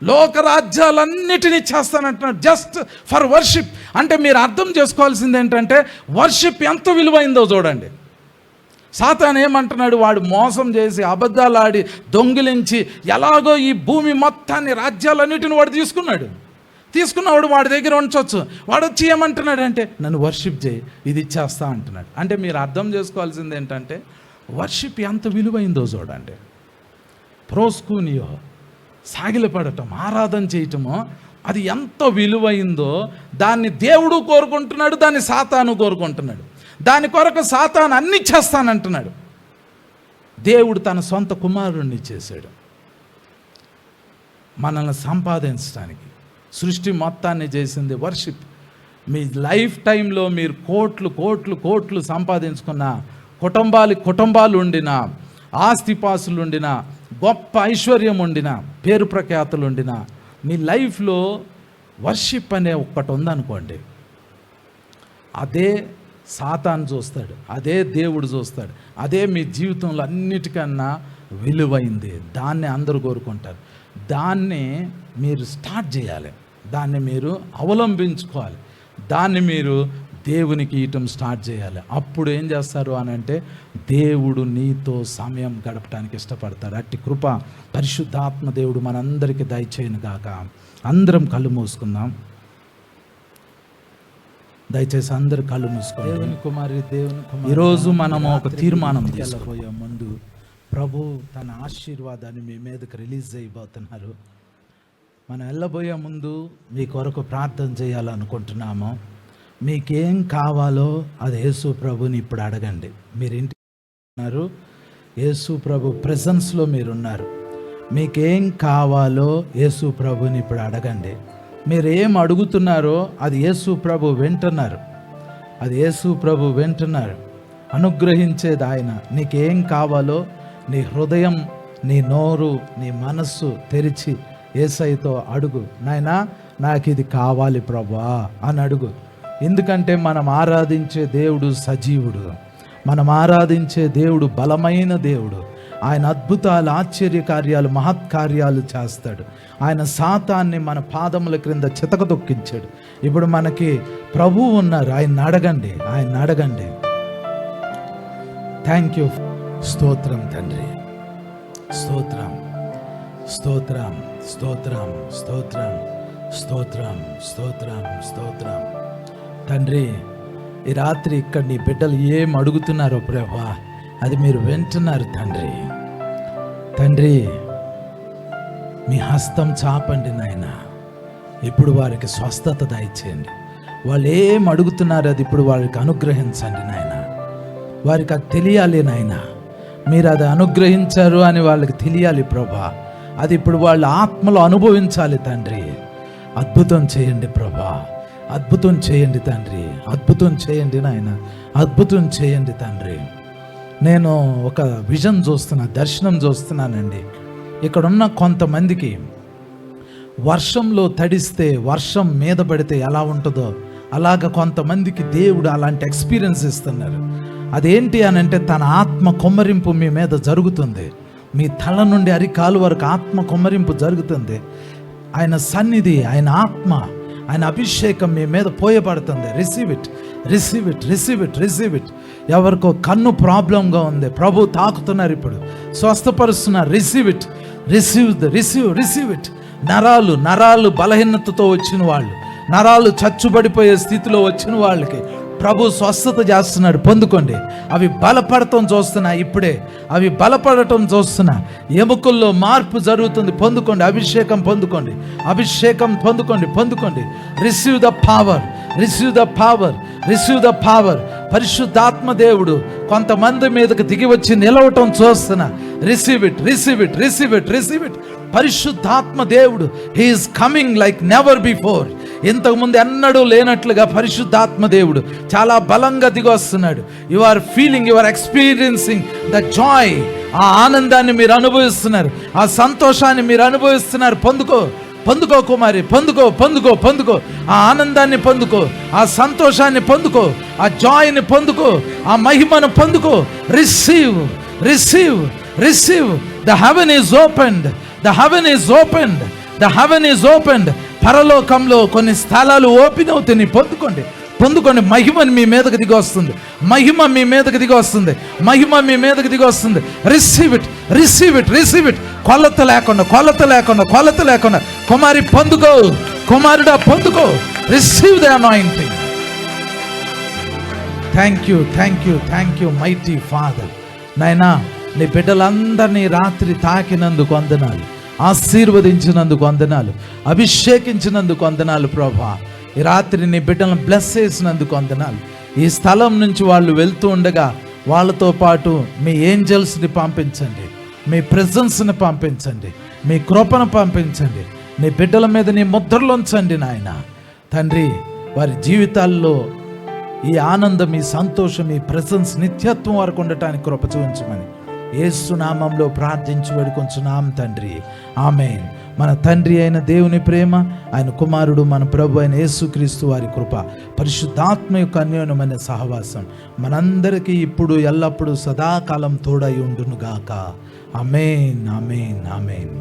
లోకరాజ్యాలన్నిటినీ చేస్తానంటున్నాడు జస్ట్ ఫర్ వర్షిప్. అంటే మీరు అర్థం చేసుకోవాల్సింది ఏంటంటే, వర్షిప్ ఎంత విలువైందో చూడండి. సాతాను ఏమంటున్నాడు, వాడు మోసం చేసి అబద్ధాలు ఆడి దొంగిలించి ఎలాగో ఈ భూమి మొత్తాన్ని రాజ్యాలన్నిటిని వాడు తీసుకున్నవాడు వాడి దగ్గర ఉంచవచ్చు. వాడు వచ్చి ఏమంటున్నాడు అంటే, నన్ను వర్షిప్ చేయి, ఇది ఇచ్చేస్తా అంటున్నాడు. అంటే మీరు అర్థం చేసుకోవాల్సింది ఏంటంటే, వర్షిప్ ఎంత విలువైందో చూడండి. ప్రోస్కూనియో, సాగిలపడటం, ఆరాధన చేయటము, అది ఎంత విలువైందో దాన్ని దేవుడు కోరుకుంటున్నాడు, దాన్ని సాతాను కోరుకుంటున్నాడు. దాని కొరకు సాతాను అన్ని చేస్తానంటున్నాడు. దేవుడు తన సొంత కుమారుణ్ణి చేశాడు మనల్ని సంపాదించడానికి. సృష్టి మొత్తాన్ని చేసింది వర్షిప్. మీ లైఫ్ టైంలో మీరు కోట్లు సంపాదించుకున్న, కుటుంబాలు ఉండిన, ఆస్తిపాసులు ఉండిన, గొప్ప ఐశ్వర్యం ఉండిన, పేరు ప్రఖ్యాతులు ఉండిన, మీ లైఫ్లో వర్షిప్ అనే ఒక్కటి ఉందనుకోండి, అదే సాతాను చూస్తాడు, అదే దేవుడు చూస్తాడు, అదే మీ జీవితంలో అన్నిటికన్నా విలువైంది. దాన్ని అందరూ కోరుకుంటారు. దాన్ని మీరు స్టార్ట్ చేయాలి, దాన్ని మీరు అవలంబించుకోవాలి, దాన్ని మీరు దేవునికి ఇవ్వటం స్టార్ట్ చేయాలి. అప్పుడు ఏం చేస్తారు అని అంటే, దేవుడు నీతో సమయం గడపడానికి ఇష్టపడతాడు. అట్టి కృప పరిశుద్ధాత్మ దేవుడు మనందరికీ దయచేయను గాక. అందరం కళ్ళు మూసుకుందాం. దయచేసి అందరు కళ్ళు మూసుకోండి. దేవుని కుమారి ఈరోజు మనము ఒక తీర్మానం తీసుకుపోయే ముందు ప్రభు తన ఆశీర్వాదాన్ని మీ మీదకి రిలీజ్ చేయబోతున్నారు. మనం వెళ్ళబోయే ముందు మీ కొరకు ప్రార్థన చేయాలనుకుంటున్నాము. మీకేం కావాలో అది యేసు ప్రభుని ఇప్పుడు అడగండి. మీరు ఇంటికి ఉన్నారు, యేసు ప్రభు ప్రెజెన్స్లో మీరున్నారు. మీకేం కావాలో యేసు ప్రభుని ఇప్పుడు అడగండి. మీరు ఏం అడుగుతున్నారో అది యేసు ప్రభు వింటున్నారు. అది యేసు ప్రభు వింటున్నారు. అనుగ్రహించేది ఆయన. నీకేం కావాలో నీ హృదయం, నీ నోరు, నీ మనస్సు తెరిచి యేసయ్యతో అడుగు. నాయనా, నాకు ఇది కావాలి ప్రభువా అని అడుగు. ఎందుకంటే మనం ఆరాధించే దేవుడు సజీవుడు. మనం ఆరాధించే దేవుడు బలమైన దేవుడు. ఆయన అద్భుతాలు, ఆశ్చర్య కార్యాలు, మహత్కార్యాలు చేస్తాడు. ఆయన సాతాన్ని మన పాదముల క్రింద చితకదొక్కించాడు. ఇప్పుడు మనకి ప్రభువు ఉన్నారు. ఆయన అడగండి, ఆయన అడగండి. Thank you. స్తోత్రం తండ్రి, స్తోత్రం, స్తోత్రం, స్తోత్రం, స్తోత్రం, స్తోత్రం, స్తోత్రం, స్తోత్రం. తండ్రి, ఈ రాత్రి ఇక్కడ నీ బిడ్డలు ఏం అడుగుతున్నారో ప్రభువా అది మీరు వింటున్నారు తండ్రి. తండ్రి, మీ హస్తం చాపండి నాయన. ఇప్పుడు వారికి స్వస్థత దయచేయండి. వాళ్ళు ఏం అడుగుతున్నారో అది ఇప్పుడు వారికి అనుగ్రహించండి నాయన. వారికి అది తెలియాలి నాయన. మీరు అది అనుగ్రహించారు అని వాళ్ళకి తెలియాలి ప్రభా. అది ఇప్పుడు వాళ్ళ ఆత్మలో అనుభవించాలి తండ్రి. అద్భుతం చేయండి ప్రభా, అద్భుతం చేయండి తండ్రి, అద్భుతం చేయండి నాయన, అద్భుతం చేయండి తండ్రి. నేను ఒక విజన్ చూస్తున్నా, దర్శనం చూస్తున్నానండి. ఇక్కడున్న కొంతమందికి వర్షంలో తడిస్తే, వర్షం మీద పడితే ఎలా ఉంటుందో అలాగ కొంతమందికి దేవుడు అలాంటి ఎక్స్పీరియన్స్ ఇస్తున్నారు. అదేంటి అని అంటే తన ఆత్మ కొమ్మరింపు మీ మీద జరుగుతుంది. మీ తల నుండి అరికాలు వరకు ఆత్మ కొమ్మరింపు జరుగుతుంది. ఆయన సన్నిధి, ఆయన ఆత్మ, ఆయన అభిషేకం మీ మీద పోయబడుతుంది. Receive it, receive it, receive it, receive it. ఎవరికో కన్ను ప్రాబ్లంగా ఉంది, ప్రభు తాకుతున్నారు, ఇప్పుడు స్వస్థపరుస్తున్నారు. Receive it, receive the receive receive it. నరాలు బలహీనతతో వచ్చిన వాళ్ళు, నరాలు చచ్చుబడిపోయే స్థితిలో వచ్చిన వాళ్ళకి ప్రభు స్వస్థత చేస్తున్నాడు. పొందుకోండి. అవి బలపడటం చూస్తున్నా, ఇప్పుడే అవి బలపడటం చూస్తున్నా. ఎముకల్లో మార్పు జరుగుతుంది. పొందుకోండి, అభిషేకం పొందుకోండి, అభిషేకం పొందుకోండి, పొందుకోండి. Receive the power, receive the power, receive the power. పరిశుద్ధాత్మ దేవుడు కొంతమంది మీదకి దిగి వచ్చి నిలవటం చూస్తున్నా. Receive it, receive it, receive it, receive it. పరిశుద్ధాత్మ దేవుడు he is coming like never before. ఇంతకుముందు ఎన్నడూ లేనట్లుగా పరిశుద్ధాత్మ దేవుడు చాలా బలంగా దిగి వస్తున్నాడు. You are feeling, you are experiencing the joy. ఆ ఆనందాన్ని మీరు అనుభవిస్తున్నారు, ఆ సంతోషాన్ని మీరు అనుభవిస్తున్నారు. పొందుకో, పొందుకో కుమారి, పొందుకో, పొందుకో, పొందుకో. ఆ ఆనందాన్ని పొందుకో, ఆ సంతోషాన్ని పొందుకో, ఆ జాయ్ని పొందుకో, ఆ మహిమను పొందుకో. Receive, receive, receive. The heaven is opened, the heaven is opened, the heaven is opened. పరలోకంలో కొన్ని స్థలాలు ఓపెన్ అవుతాయి. పొందుకోండి, పొందుకోండి. మహిమని మీ మీదకి దిగి వస్తుంది, మహిమ మీ మీదకి దిగి వస్తుంది, మహిమ మీ మీదకి దిగి వస్తుంది. Receive it, receive it, receive it. కొలత లేకుండా, కొలత లేకుండా, కొలత లేకుండా. కుమారి పొందుకో, కుమారుడా పొందుకో. Receive the anointing. Thank you, thank you, thank you mighty father. నాయనా, నీ బిడ్డలందరినీ రాత్రి తాకినందుకు వందనాలు, ఆశీర్వదించినందుకు వందనాలు, అభిషేకించినందుకు వందనాలు ప్రభా. ఈ రాత్రి నీ బిడ్డలను బ్లెస్ చేసినందుకు వందనాలు. ఈ స్థలం నుంచి వాళ్ళు వెళ్తూ ఉండగా వాళ్ళతో పాటు మీ ఏంజల్స్ని పంపించండి, మీ ప్రెజెన్స్ని పంపించండి, మీ కృపను పంపించండి. నీ బిడ్డల మీద నీ ముద్రలు ఉంచండి నాయన. తండ్రి, వారి జీవితాల్లో ఈ ఆనందం, ఈ సంతోషం, ఈ ప్రెజెన్స్ నిత్యత్వం వరకు ఉండటానికి కృప చూపించమని యేసు నామంలో ప్రార్థించి వేడుకొంచున్నాం తండ్రి. ఆమేన్. మన తండ్రి అయిన దేవుని ప్రేమ, ఆయన కుమారుడు మన ప్రభు అయిన యేసుక్రీస్తు వారి కృప, పరిశుద్ధాత్మ యొక్క అన్యోన్యమైన సహవాసం మనందరికీ ఇప్పుడు ఎల్లప్పుడూ సదాకాలం తోడై ఉండునుగాక. ఆమేన్, ఆమేన్, ఆమేన్.